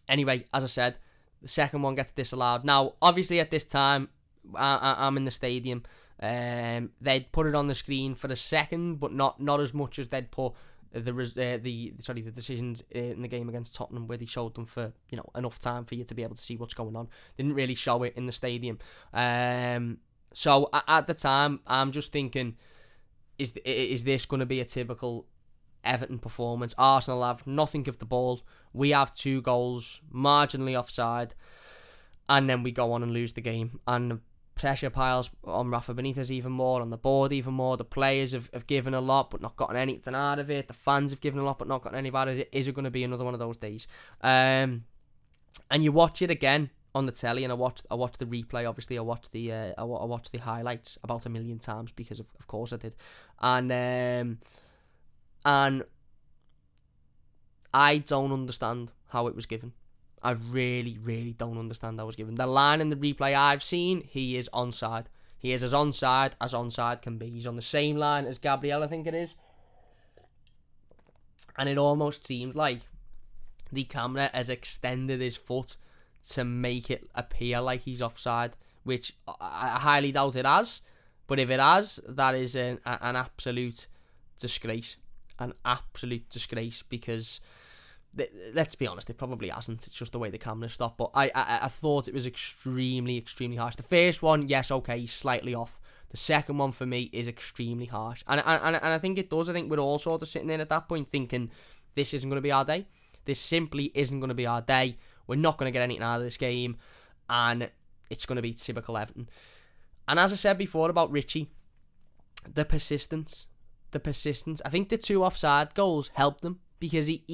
Anyway, as I said, the second one gets disallowed. Now, obviously, at this time, I'm in the stadium. They'd put it on the screen for a second, but not as much as they'd put the decisions in the game against Tottenham, where they showed them for enough time for you to be able to see what's going on. They didn't really show it in the stadium. So at the time, I'm just thinking, is this going to be a typical Everton performance? Arsenal have nothing of the ball. We have 2 goals, marginally offside, and then we go on and lose the game. And the pressure piles on Rafa Benitez even more, on the board even more. The players have given a lot but not gotten anything out of it. The fans have given a lot but not gotten any out of it. Is it going to be another one of those days? And you watch it again on the telly, and I watched the replay. Obviously, I watched the highlights about 1 million times because of course I did. And I don't understand how it was given. I really, really don't understand how it was given. The line in the replay I've seen, he is onside. He is as onside can be. He's on the same line as Gabriel, I think it is. And it almost seems like the camera has extended his foot to make it appear like he's offside, which I highly doubt it has. But if it has, that is an absolute disgrace. An absolute disgrace, because let's be honest, it probably hasn't. It's just the way the camera stopped. But I thought it was extremely, extremely harsh. The first one, yes, okay, slightly off. The second one for me is extremely harsh. And I think it does. I think we're all sort of sitting there at that point thinking, this isn't going to be our day. This simply isn't going to be our day. We're not going to get anything out of this game. And it's going to be typical Everton. And as I said before about Richie, the persistence. I think the 2 offside goals helped them, because he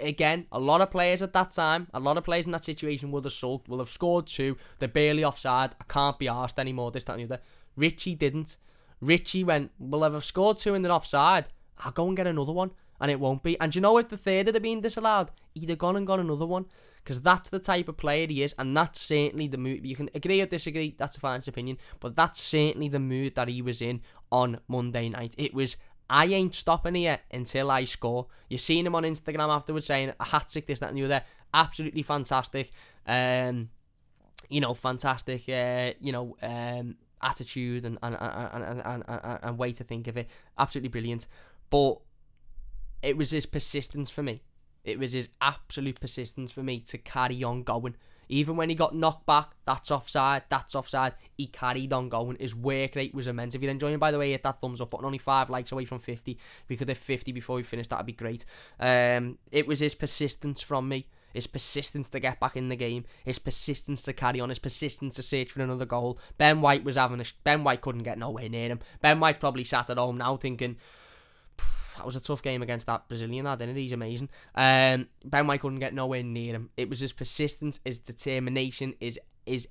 again, a lot of players at that time, a lot of players in that situation would have sulked, will have scored 2, they're barely offside, I can't be arsed anymore, this, that and the other. Richie didn't. Richie went, well, if I've scored 2 and they're offside, I'll go and get another one, and it won't be. And do you know, if the third had been disallowed, he'd have gone and got another one, because that's the type of player he is, and that's certainly the mood. You can agree or disagree, that's a fine opinion, but that's certainly the mood that he was in on Monday night. It was, I ain't stopping here until I score. You've seen him on Instagram afterwards saying a hat-trick, this, that and the other. Absolutely fantastic. Fantastic, attitude and way to think of it. Absolutely brilliant. But it was his persistence for me. It was his absolute persistence for me to carry on going. Even when he got knocked back, that's offside. He carried on going. His work rate was immense. If you're enjoying, by the way, hit that thumbs up button. Only 5 likes away from 50. If we could hit 50 before we finish, that'd be great. It was his persistence from me. His persistence to get back in the game. His persistence to carry on. His persistence to search for another goal. Ben White couldn't get nowhere near him. Ben White probably sat at home now thinking, that was a tough game against that Brazilian lad, didn't it? He's amazing. Ben White couldn't get nowhere near him. It was his persistence, his determination, his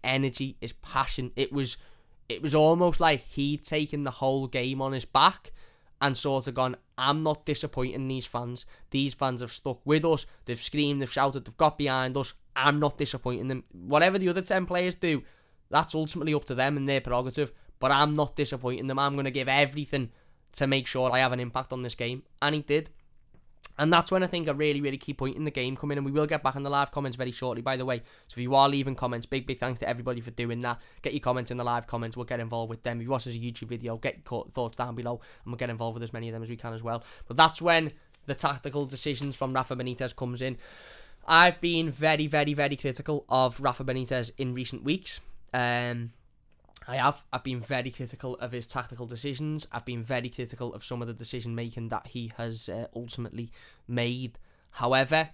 energy, his passion. It was almost like he'd taken the whole game on his back and sort of gone, I'm not disappointing these fans. These fans have stuck with us. They've screamed, they've shouted, they've got behind us. I'm not disappointing them. Whatever the other 10 players do, that's ultimately up to them and their prerogative. But I'm not disappointing them. I'm going to give everything to make sure I have an impact on this game. And he did. And that's when I think a really, really key point in the game come in. And we will get back in the live comments very shortly, by the way. So if you are leaving comments, big thanks to everybody for doing that. Get your comments in the live comments. We'll get involved with them. If you watch this as a YouTube video, get your thoughts down below. And we'll get involved with as many of them as we can as well. But that's when the tactical decisions from Rafa Benitez comes in. I've been very, very, very critical of Rafa Benitez in recent weeks. I've been very critical of his tactical decisions. I've been very critical of some of the decision making that he has ultimately made. However,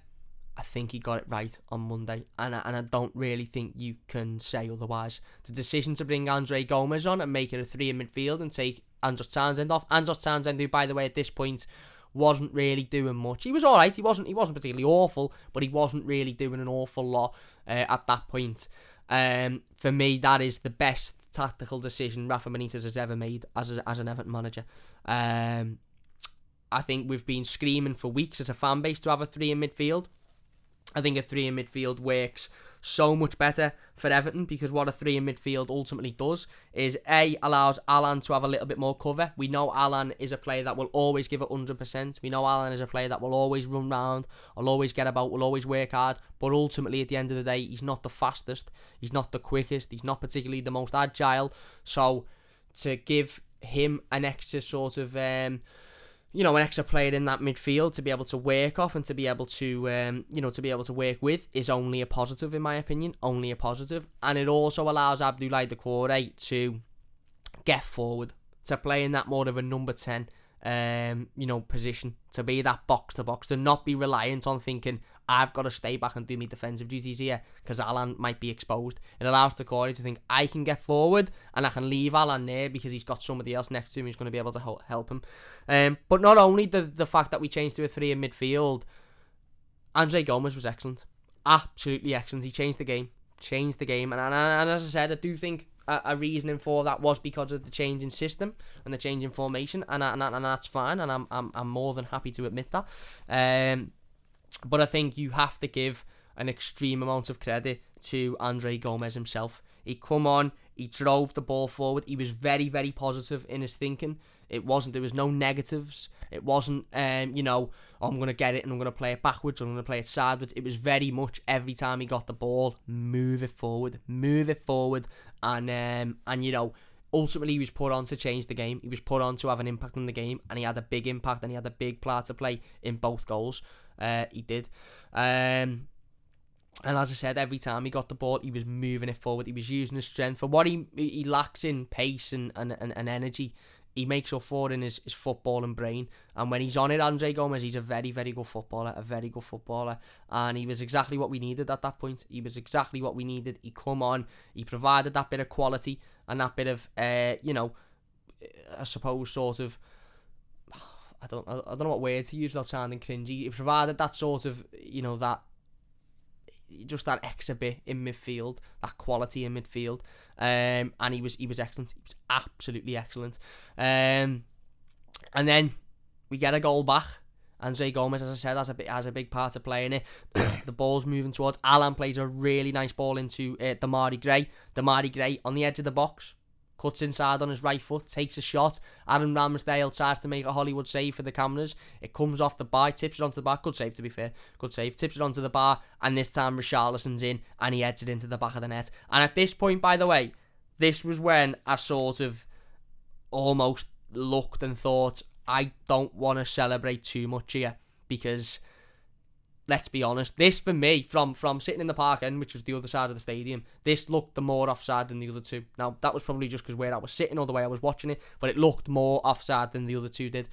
I think he got it right on Monday, and I don't really think you can say otherwise. The decision to bring Andre Gomez on and make it a 3 in midfield and take Andros Townsend off. Andros Townsend, who, by the way, at this point wasn't really doing much. He was all right. He wasn't particularly awful, but he wasn't really doing an awful lot at that point. For me, that is the best tactical decision Rafa Benitez has ever made as an Everton manager. I think we've been screaming for weeks as a fan base to have a 3 in midfield. I think a 3 in midfield works so much better for Everton, because what a 3 in midfield ultimately does is allows Alan to have a little bit more cover. We know Alan is a player that will always give it 100%. We know Alan is a player that will always run round, will always get about, will always work hard, but ultimately at the end of the day, he's not the fastest, he's not the quickest, he's not particularly the most agile. So to give him an extra sort of an extra player in that midfield to be able to work off and to be able to, to be able to work with is only a positive, in my opinion, only a positive. And it also allows Abdoulaye Doucouré to get forward, to play in that more of a number 10, position, to be that box to box, to not be reliant on thinking, I've got to stay back and do my defensive duties here because Alan might be exposed. It allows Doucouré to think, I can get forward and I can leave Alan there because he's got somebody else next to him who's going to be able to help him. But not only the fact that we changed to a 3 in midfield, Andre Gomes was excellent. Absolutely excellent. He changed the game. And as I said, I do think a reasoning for that was because of the change in system and the change in formation, and that's fine, and I'm more than happy to admit that. But I think you have to give an extreme amount of credit to Andre Gomes himself. He come on, he drove the ball forward. He was very, very positive in his thinking. There was no negatives. It wasn't, I'm going to get it and I'm going to play it backwards or I'm going to play it sideways. It was very much every time he got the ball, move it forward. And ultimately he was put on to change the game. He was put on to have an impact on the game, and he had a big impact and he had a big part to play in both goals. He did. And as I said, every time he got the ball, he was moving it forward. He was using his strength. For what he lacks in pace and energy, he makes up for it in his football and brain. And when he's on it, Andre Gomes, he's a very, very good footballer. And he was exactly what we needed at that point. He come on, he provided that bit of quality and that bit of, I suppose, sort of, I don't know what word to use without sounding cringy. He provided that sort of, that extra bit in midfield, that quality in midfield, and he was excellent. He was absolutely excellent. And then we get a goal back. Andre Gomes, as I said, has a big part to play in it. The ball's moving towards. Alan plays a really nice ball into Demarai Gray. Demarai Gray on the edge of the box, cuts inside on his right foot, takes a shot. Aaron Ramsdale tries to make a Hollywood save for the cameras. It comes off the bar, tips it onto the bar. Good save, to be fair. Good save. Tips it onto the bar, and this time Richarlison's in, and he heads it into the back of the net. And at this point, by the way, this was when I sort of almost looked and thought, I don't want to celebrate too much here, because let's be honest, this for me, from sitting in the park end, which was the other side of the stadium, this looked the more offside than the other two. Now, that was probably just because where I was sitting or the way I was watching it, but it looked more offside than the other two did.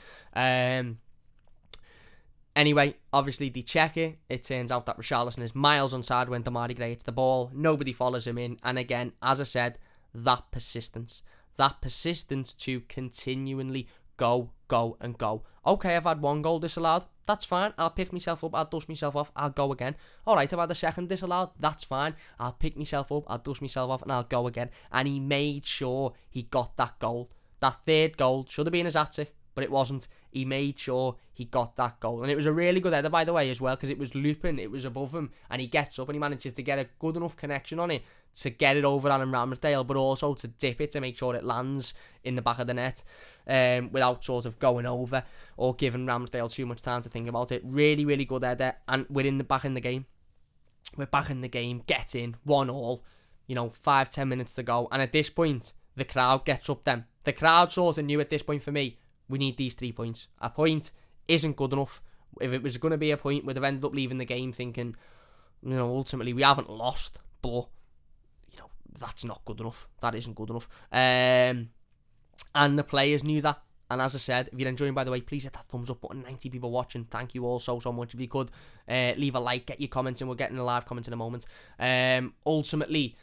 Anyway, obviously they check it. It turns out that Richarlison is miles onside when Demarai Gray hits the ball. Nobody follows him in. And again, as I said, that persistence to continually go. Okay, I've had one goal disallowed. That's fine. I'll pick myself up. I'll dust myself off. I'll go again. Alright, I've had a second disallowed. That's fine. I'll pick myself up. I'll dust myself off and I'll go again. And he made sure he got that goal. That third goal should have been his hat-trick, but it wasn't. He made sure he got that goal. And it was a really good header, by the way, as well, because it was looping. It was above him. And he gets up and he manages to get a good enough connection on it to get it over Aaron Ramsdale, but also to dip it to make sure it lands in the back of the net without sort of going over or giving Ramsdale too much time to think about it. Really, really good header. And we're back in the game. We're back in the game. Get in. 1-1. 5-10 minutes to go. And at this point, the crowd gets up then. The crowd sort of knew at this point for me, we need these 3 points. A point isn't good enough. If it was going to be a point, we'd have ended up leaving the game thinking, ultimately we haven't lost, but that's not good enough. That isn't good enough. And the players knew that. And as I said, if you're enjoying, by the way, please hit that thumbs up button. 90 people watching. Thank you all so much. If you could leave a like, get your comments in. We'll get in the live comments in a moment. Ultimately,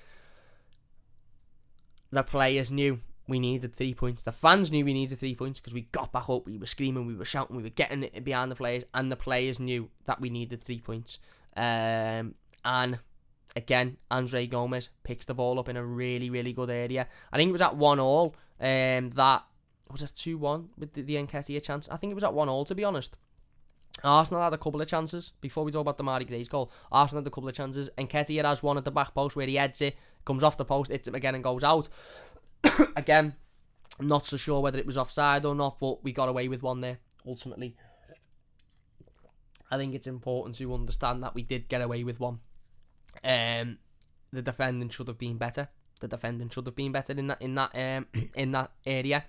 the players knew we needed 3 points. The fans knew we needed 3 points because we got back up, we were screaming, we were shouting, we were getting it behind the players, and the players knew that we needed 3 points. And again, Andre Gomez picks the ball up in a really, really good area. I think it was at 1-1. That was it 2-1 with the Nketiah chance. I think it was at 1-1, to be honest. Arsenal had a couple of chances before we talk about Demarai Gray's goal. Arsenal had a couple of chances. Nketiah has one at the back post where he heads it, comes off the post, hits it again and goes out. Again, I'm not so sure whether it was offside or not, but we got away with one there, ultimately. I think it's important to understand that we did get away with one. The defending should have been better. The defending should have been better in that area,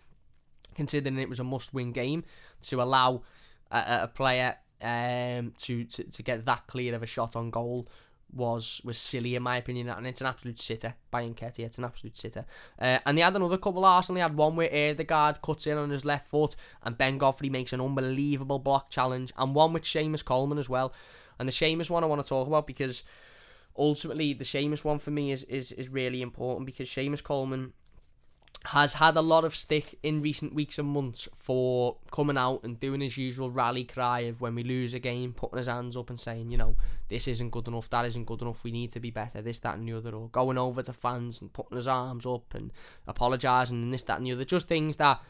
considering it was a must-win game. To allow a player to get that clear of a shot on goal was silly, in my opinion, and it's an absolute sitter by Nketiah. It's an absolute sitter. And they had another couple. Arsenal had one where Ødegaard cuts in on his left foot and Ben Godfrey makes an unbelievable block challenge, and one with Seamus Coleman as well. And the Seamus one I want to talk about, because ultimately the Seamus one for me is really important, because Seamus Coleman has had a lot of stick in recent weeks and months for coming out and doing his usual rally cry of when we lose a game, putting his hands up and saying, you know, this isn't good enough, that isn't good enough, we need to be better, this, that and the other, or going over to fans and putting his arms up and apologising and this, that and the other, just things that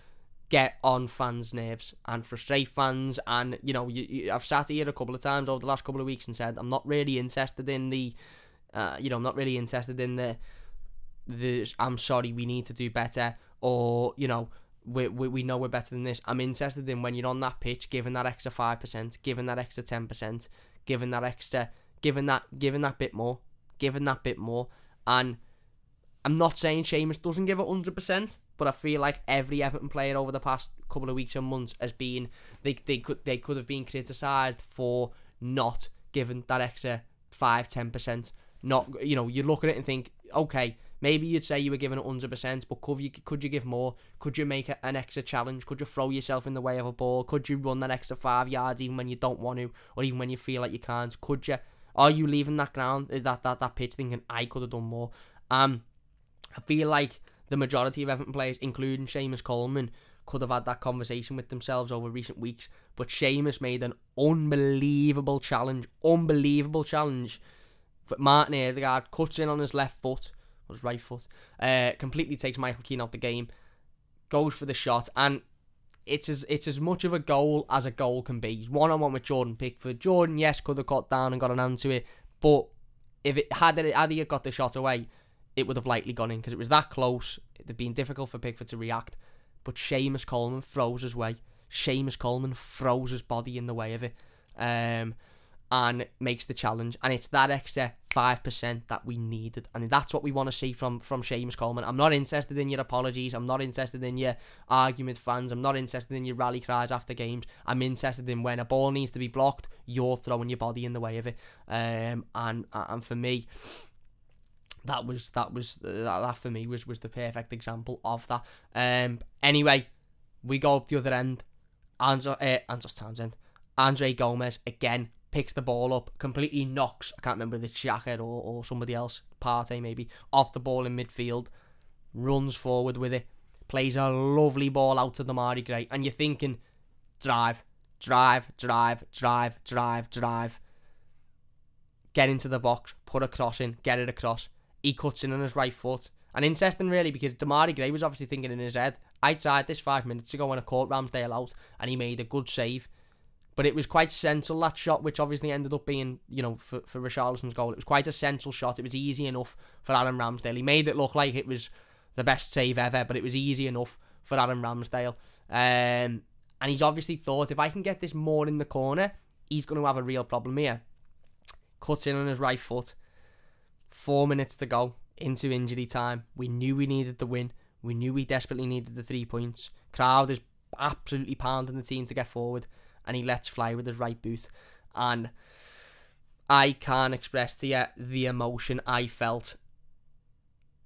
get on fans' nerves and frustrate fans. And, you know, I've sat here a couple of times over the last couple of weeks and said, I'm not really interested in the I'm sorry, we need to do better, or, you know, we know we're better than this. I'm interested in when you're on that pitch, giving that extra 5%, giving that extra 10%, giving that bit more. And I'm not saying Seamus doesn't give it 100%, but I feel like every Everton player over the past couple of weeks and months has been, they could have been criticised for not giving that extra 5-10%. Not, you know, you look at it and think, okay, maybe you'd say you were giving it 100%, but could you give more? Could you make an extra challenge? Could you throw yourself in the way of a ball? Could you run that extra 5 yards even when you don't want to, or even when you feel like you can't? Could you? Are you leaving that ground, that pitch, thinking I could have done more? I feel like the majority of Everton players, including Seamus Coleman, could have had that conversation with themselves over recent weeks. But Seamus made an unbelievable challenge. But Martin Ødegaard cuts in on his left foot, or his right foot, completely takes Michael Keane out the game, goes for the shot, and it's as much of a goal as a goal can be. He's one-on-one with Jordan Pickford. Jordan, yes, could have got down and got an hand to it, but if had he got the shot away, it would have likely gone in, because it was that close. It would have been difficult for Pickford to react, but Seamus Coleman throws his way. Seamus Coleman throws his body in the way of it. And makes the challenge, and it's that extra 5% that we needed, and that's what we want to see from Seamus Coleman. I'm not interested in your apologies, I'm not interested in your arguing with fans, I'm not interested in your rally cries after games. I'm interested in when a ball needs to be blocked, you're throwing your body in the way of it. And for me, that for me was the perfect example of that. Anyway, we go up the other end. Andre Gomez again picks the ball up, completely knocks, I can't remember if it's Xhaka or somebody else, Partey maybe, off the ball in midfield, runs forward with it, plays a lovely ball out to Demarai Gray, and you're thinking, drive, get into the box, put a cross in, get it across. He cuts in on his right foot, and interesting really, because Demarai Gray was obviously thinking in his head, I'd tried this 5 minutes ago when I caught Ramsdale out, and he made a good save. But it was quite central, that shot, which obviously ended up being, you know, for Richarlison's goal. It was quite a central shot. It was easy enough for Aaron Ramsdale. He made it look like it was the best save ever, but it was easy enough for Aaron Ramsdale. And he's obviously thought, if I can get this more in the corner, he's going to have a real problem here. Cuts in on his right foot. 4 minutes to go into injury time. We knew we needed the win. We knew we desperately needed the 3 points. Crowd is absolutely pounding the team to get forward, and he lets fly with his right boot. And I can't express to you the emotion I felt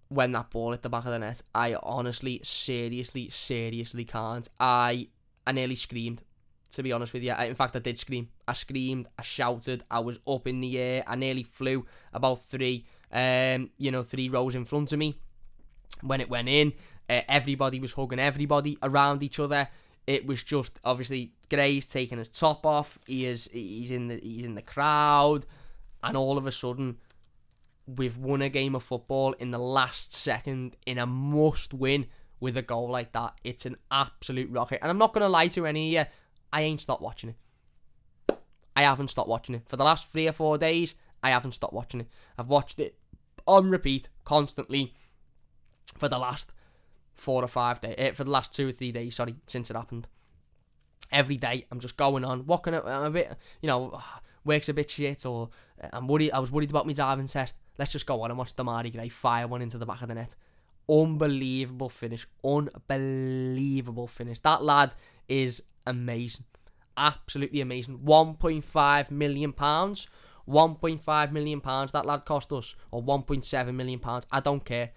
when that ball hit the back of the net. I honestly, seriously can't. I nearly screamed, to be honest with you. In fact, I did scream. I screamed, I shouted, I was up in the air. I nearly flew about 3 rows in front of me when it went in. Everybody was hugging everybody around each other. It was just, obviously, Gray's taking his top off. He's in the crowd, and all of a sudden, we've won a game of football in the last second in a must-win with a goal like that. It's an absolute rocket. And I'm not going to lie to any of you, I ain't stopped watching it. I haven't stopped watching it. For the last 3 or 4 days, I haven't stopped watching it. I've watched it on repeat, constantly, for the last 4 or 5 days. For the last 2 or 3 days, sorry, since it happened. Every day, I'm just going on. What can I'm a bit, work's a bit shit, or I'm worried. I was worried about my diving test. Let's just go on and watch Demarai fire one into the back of the net. Unbelievable finish. Unbelievable finish. That lad is amazing. Absolutely amazing. £1.5 million. £1.5 million that lad cost us. Or £1.7 million. I don't care.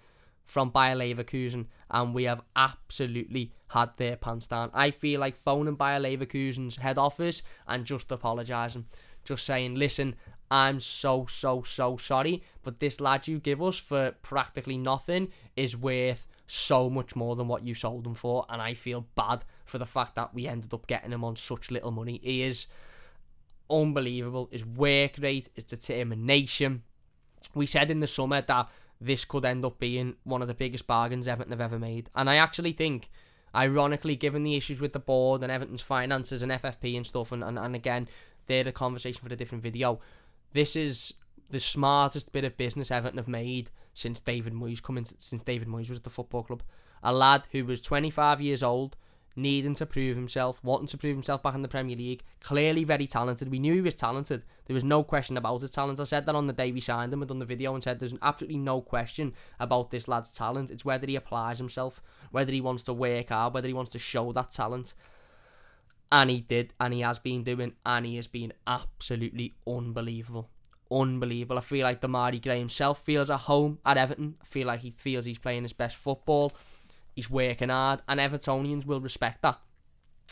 From Bayer Leverkusen. And we have absolutely had their pants down. I feel like phoning Bayer Leverkusen's head office and just apologising. Just saying, listen, I'm so sorry, but this lad you give us for practically nothing is worth so much more than what you sold him for, and I feel bad for the fact that we ended up getting him on such little money. He is unbelievable. His work rate, his determination. We said in the summer that this could end up being one of the biggest bargains Everton have ever made, and I actually think, ironically, given the issues with the board and Everton's finances and FFP and stuff, and again, they're the conversation for a different video, this is the smartest bit of business Everton have made since David Moyes was at the football club. A lad who was 25 years old, needing to prove himself, wanting to prove himself back in the Premier League, clearly very talented. We knew he was talented. There was no question about his talent. I said that on the day we signed him. I done the video and said there's absolutely no question about this lad's talent. It's whether he applies himself, whether he wants to work hard, whether he wants to show that talent. And he did, and he has been doing, and he has been absolutely unbelievable. Unbelievable. I feel like Demarai Gray himself feels at home at Everton. I feel like he feels he's playing his best football. He's working hard, and Evertonians will respect that.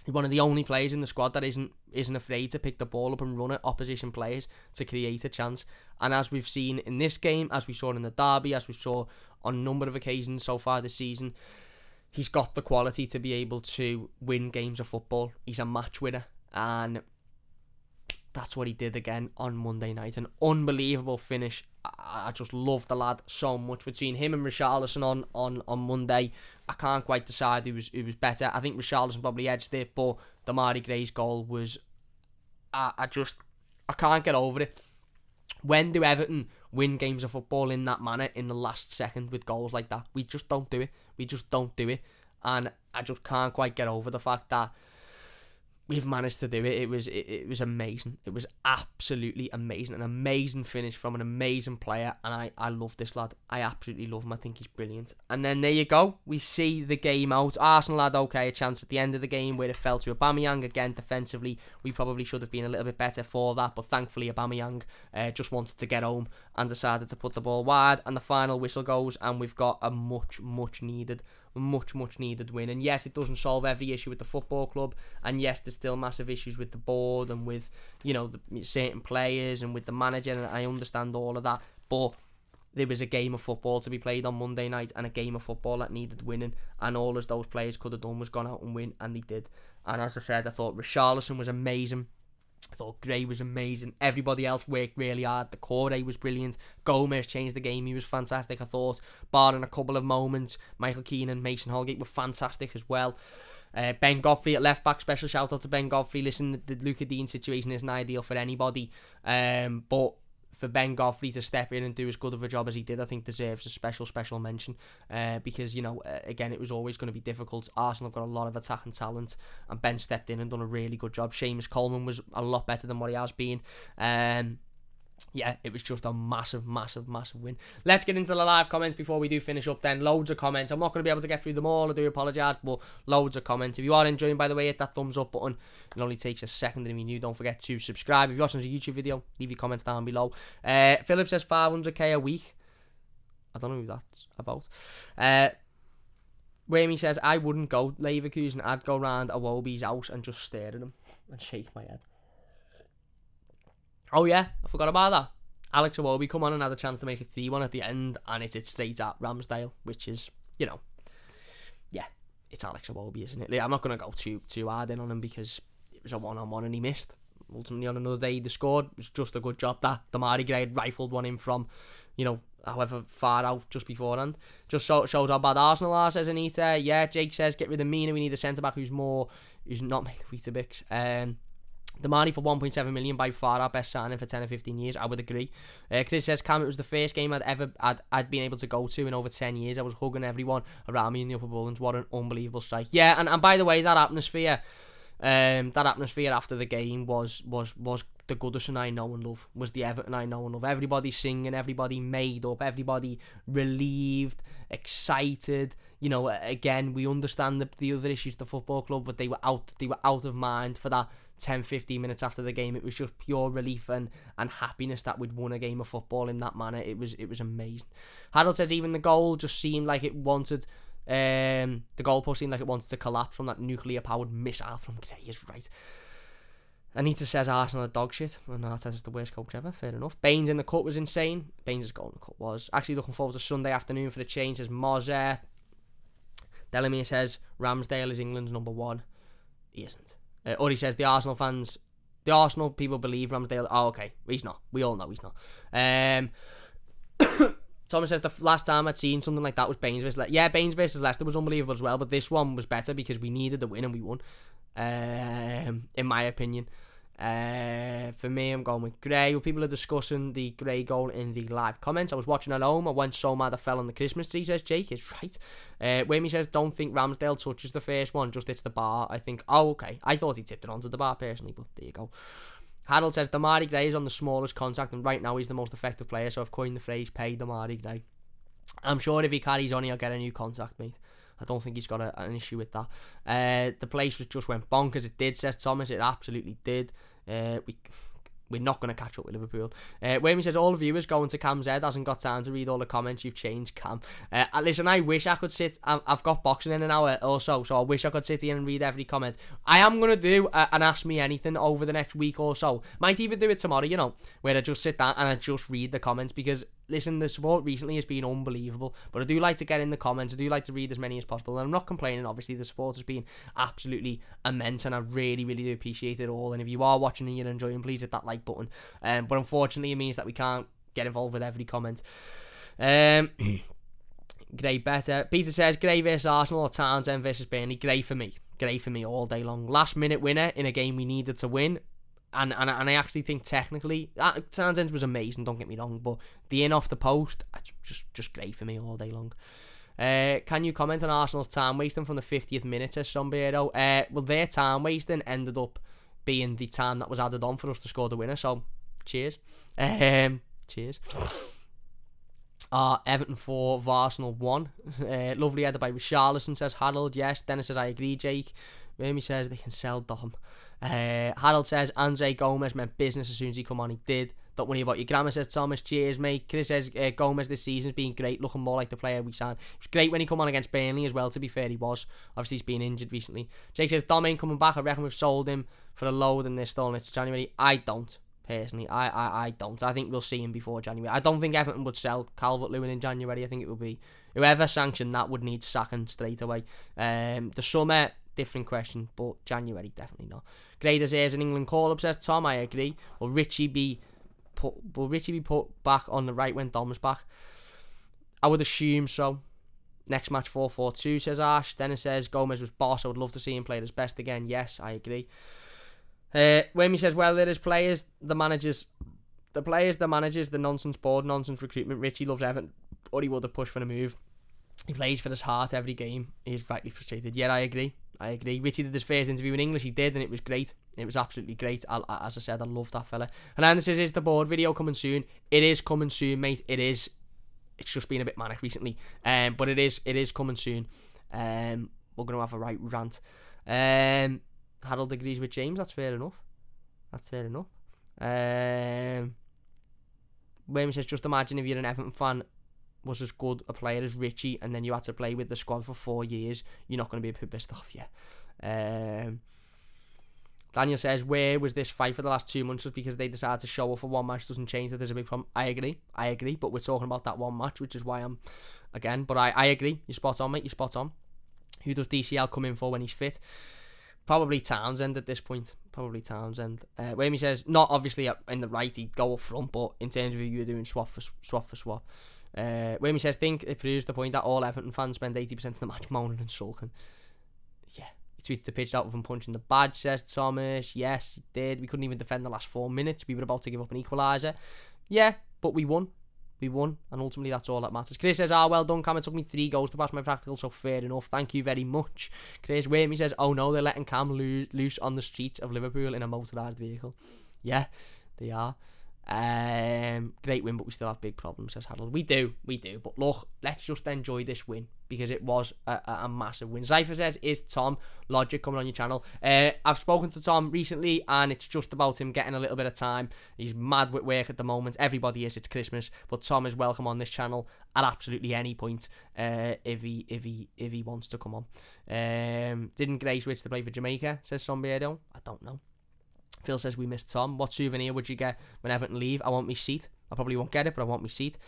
He's one of the only players in the squad that isn't afraid to pick the ball up and run at opposition players to create a chance. And as we've seen in this game, as we saw in the derby, as we saw on a number of occasions so far this season, he's got the quality to be able to win games of football. He's a match winner, and that's what he did again on Monday night. An unbelievable finish. I just love the lad so much. Between him and Richarlison on Monday, I can't quite decide who was better. I think Richarlison probably edged it, but Demarai Gray's goal was... I can't get over it. When do Everton win games of football in that manner, in the last second, with goals like that? We just don't do it. We just don't do it. And I just can't quite get over the fact that we've managed to do it. It was amazing. It was absolutely amazing. An amazing finish from an amazing player. And I love this lad. I absolutely love him. I think he's brilliant. And then there you go. We see the game out. Arsenal had a chance at the end of the game where it fell to Aubameyang. Again, defensively, we probably should have been a little bit better for that. But thankfully, Aubameyang just wanted to get home and decided to put the ball wide. And the final whistle goes, and we've got a much needed win. And yes, it doesn't solve every issue with the football club, and yes, there's still massive issues with the board and with the certain players and with the manager, and I understand all of that, but there was a game of football to be played on Monday night, and a game of football that needed winning, and all as those players could have done was gone out and win, and they did. And as I said, I thought Richarlison was amazing. I thought Gray was amazing. Everybody else worked really hard. The Corey was brilliant. Gomez changed the game. He was fantastic, I thought. Barring a couple of moments, Michael Keane and Mason Holgate were fantastic as well. Ben Godfrey at left back. Special shout out to Ben Godfrey. Listen, the Luca Dean situation isn't ideal for anybody. But for Ben Godfrey to step in and do as good of a job as he did, I think deserves a special mention, because again, it was always going to be difficult. Arsenal have got a lot of attacking talent, and Ben stepped in and done a really good job. Seamus Coleman was a lot better than what he has been. Yeah, it was just a massive win. Let's get into the live comments before we do finish up then. Loads of comments. I'm not going to be able to get through them all. I do apologise, but loads of comments. If you are enjoying, by the way, hit that thumbs up button. It only takes a second, and if you're new, don't forget to subscribe. If you're watching a YouTube video, leave your comments down below. Philip says 500k a week. I don't know who that's about. Whammy says, I wouldn't go Leverkusen. I'd go round Iwobi's house and just stare at him and shake my head. Oh yeah, I forgot about that. Alex Iwobi come on and had a chance to make it 3-1 at the end, and it's straight at Ramsdale, which is, yeah, it's Alex Iwobi, isn't it? I'm not going to go too hard in on him because it was a one-on-one and he missed. Ultimately, on another day, he scored. It was just a good job that Demarai had rifled one in from, however far out just beforehand. Just shows how bad Arsenal are, says Anita. Yeah, Jake says, get rid of Mina. We need a centre-back who's not made of Weetabix. Demarai for 1.7 million, by far our best signing for 10 or 15 years. I would agree. Chris says, Cam, it was the first game I'd been able to go to in over 10 years. I was hugging everyone around me in the upper Bullens. What an unbelievable strike. Yeah, and by the way, that atmosphere after the game was the Goodison I know and love, was the Everton I know and love. Everybody singing, everybody made up, everybody relieved, excited. Again, we understand the other issues of the football club, but they were out of mind for that 10-15 minutes after the game. It was just pure relief and happiness that we'd won a game of football in that manner. It was amazing. Harold says even the goal just seemed like it wanted the goalpost seemed like it wanted to collapse from that nuclear powered missile from Gray. Is right. Anita says Arsenal are dog shit, and Arteta's the worst coach ever. Fair enough. Baines in the cut was insane. Baines' goal in the cut was. Actually looking forward to Sunday afternoon for the change, says Mozer. Delamere says Ramsdale is England's number one. He isn't. Uri says the Arsenal people believe Ramsdale. Oh, okay. He's not. We all know he's not. Thomas says the last time I'd seen something like that was Baines versus Leicester. Yeah, Baines versus Leicester was unbelievable as well, but this one was better because we needed the win and we won. In my opinion. For me, I'm going with Gray. Well, people are discussing the Gray goal in the live comments. I was watching at home. I went so mad I fell on the Christmas tree, says Jake. It's right. Whammy says, don't think Ramsdale touches the first one, just hits the bar. I think, oh, okay. I thought he tipped it onto the bar personally, but there you go. Harold says, Demarai Gray is on the smallest contract, and right now he's the most effective player, so I've coined the phrase, pay Demarai Gray. I'm sure if he carries on, he'll get a new contract, mate. I don't think he's got an issue with that. The place just went bonkers. It did, says Thomas. It absolutely did. We're not going to catch up with Liverpool. Wayne says, all the viewers going to Cam's head, hasn't got time to read all the comments. You've changed, Cam. Listen, I wish I could sit. I've got boxing in an hour or so I wish I could sit here and read every comment. I am going to do an Ask Me Anything over the next week or so. Might even do it tomorrow, where I just sit down and I just read the comments, because listen, the support recently has been unbelievable, but I do like to get in the comments. I do like to read as many as possible, and I'm not complaining. Obviously, the support has been absolutely immense, and I really, really do appreciate it all. And if you are watching and you're enjoying, please hit that like button. But unfortunately, it means that we can't get involved with every comment. Gray better. Peter says, Gray versus Arsenal or Townsend versus Burnley? Gray for me. Gray for me all day long. Last minute winner in a game we needed to win. And I actually think technically Townsend was amazing, don't get me wrong, but the in off the post, just great for me all day long. Can you comment on Arsenal's time wasting from the 50th minute, says Sombrero? Well, their time wasting ended up being the time that was added on for us to score the winner, so cheers. Cheers. Everton 4, Arsenal 1. Lovely header by Richarlison, says Harold. Yes. Dennis says, I agree, Jake. Remy says they can sell Dom. Harold says Andre Gomez meant business as soon as he come on. He did. Don't worry about your grammar, says Thomas. Cheers, mate. Chris says Gomez this season's been great, looking more like the player we signed. It was great when he come on against Burnley as well, to be fair. He was. Obviously he's been injured recently. Jake says Dom ain't coming back. I reckon we've sold him for a load and they're stalling it to January. I don't. Personally, I don't. I think we'll see him before January. I don't think Everton would sell Calvert-Lewin in January. I think it would be whoever sanctioned that would need sacking straight away. The summer, different question, but January definitely not. Gray deserves an England call-up, says Tom. I agree. Will Richie be put back on the right when Dom's back? I would assume so. Next match 4-4-2, says Ash. Dennis says Gomez was boss. I would love to see him play at his best again. Yes, I agree. Whammy says, well, there is players, the managers, the nonsense board, nonsense recruitment. Richie loves Everton, or he would have pushed for the move. He plays for his heart every game. He's rightly frustrated. Yeah, I agree. Richie did his first interview in English. He did, and it was great. It was absolutely great. As I said, I love that fella. And Andy says, is the board video coming soon? It is coming soon, mate. It is. It's just been a bit manic recently. But it is coming soon. We're going to have a right rant. Harold agrees with James. That's fair enough. Wayne says, just imagine if you're an Everton fan, was as good a player as Richie, and then you had to play with the squad for 4 years. You're not going to be a bit pissed off, yeah. Daniel says, where was this fight for the last 2 months? Just because they decided to show up for one match doesn't change that there's a big problem. I agree, but we're talking about that one match, which is why I'm, again, but I agree. You're spot on, mate, you're spot on. Who does DCL come in for when he's fit? Probably Townsend at this point. Probably Townsend. Whamey says, not obviously in the right, he'd go up front, but in terms of if you were doing swap for swap. Whamey says, think it proves the point that all Everton fans spend 80% of the match moaning and sulking. Yeah. He tweets the pitch out with him punching the badge, says Thomas. Yes, he did. We couldn't even defend the last 4 minutes. We were about to give up an equaliser. Yeah, but we won. We won, and ultimately that's all that matters. Chris says, well done, Cam. It took me 3 goals to pass my practical, so fair enough. Thank you very much. Chris Whamey says, oh no, they're letting Cam loose on the streets of Liverpool in a motorised vehicle. Yeah, they are. Great win, but we still have big problems, says Harold. We do. But look, let's just enjoy this win, because it was a massive win. Zypher says, is Tom Logic coming on your channel? I've spoken to Tom recently, and it's just about him getting a little bit of time. He's mad with work at the moment. Everybody is. It's Christmas, but Tom is welcome on this channel at absolutely any point if he wants to come on. Didn't Grace switch to play for Jamaica? Says Sombrero. I don't know. Phil says, we missed Tom. What souvenir would you get when Everton leave? I want my seat. I probably won't get it, but I want my seat.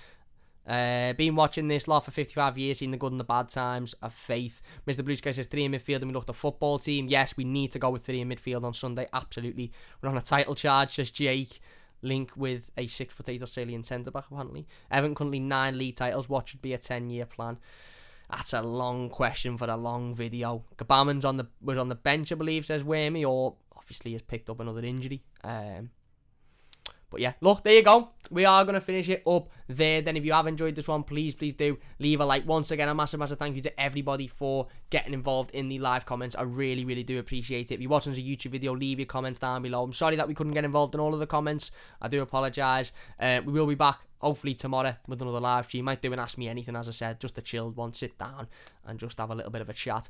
Been watching this lot for 55 years, seen the good and the bad times of faith. Mr. Blue Sky says 3 in midfield and we looked a football team. Yes, we need to go with 3 in midfield on Sunday. Absolutely. We're on a title charge, says Jake. Link with a 6'8" Australian centre-back, apparently. Everton currently 9 league titles. What should be a 10-year plan? That's a long question for a long video. Gabaman's was on the bench, I believe, says Whamey, or obviously has picked up another injury. But yeah, look, there you go. We are going to finish it up there. Then if you have enjoyed this one, please do leave a like. Once again, a massive thank you to everybody for getting involved in the live comments. I really do appreciate it. If you're watching as a YouTube video, leave your comments down below. I'm sorry that we couldn't get involved in all of the comments. I do apologise. We will be back hopefully tomorrow with another live stream. Might do an Ask Me Anything, as I said, just a chilled one. Sit down and just have a little bit of a chat.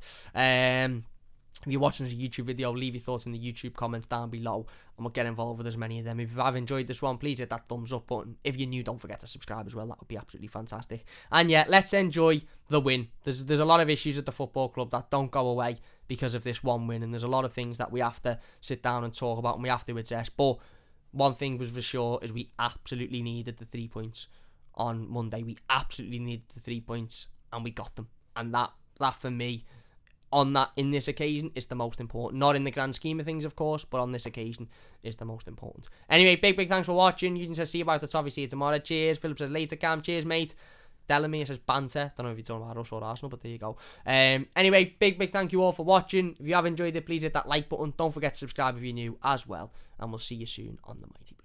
If you're watching this YouTube video, leave your thoughts in the YouTube comments down below, and we'll get involved with as many of them. If you have enjoyed this one, please hit that thumbs up button. If you're new, don't forget to subscribe as well. That would be absolutely fantastic. And yeah, let's enjoy the win. There's a lot of issues at the football club that don't go away because of this one win, and there's a lot of things that we have to sit down and talk about, and we have to address. But one thing was for sure is we absolutely needed the 3 points on Monday. We absolutely needed the 3 points, and we got them. And that for me, in this occasion, is the most important. Not in the grand scheme of things, of course, but on this occasion is the most important. Anyway, big thanks for watching. You can just see about the Toffees here tomorrow. Cheers. Philip says later, Cam. Cheers, mate. Delamere says banter. Don't know if you're talking about us or Arsenal, but there you go. Anyway, big thank you all for watching. If you have enjoyed it, please hit that like button. Don't forget to subscribe if you're new as well. And we'll see you soon on the Mighty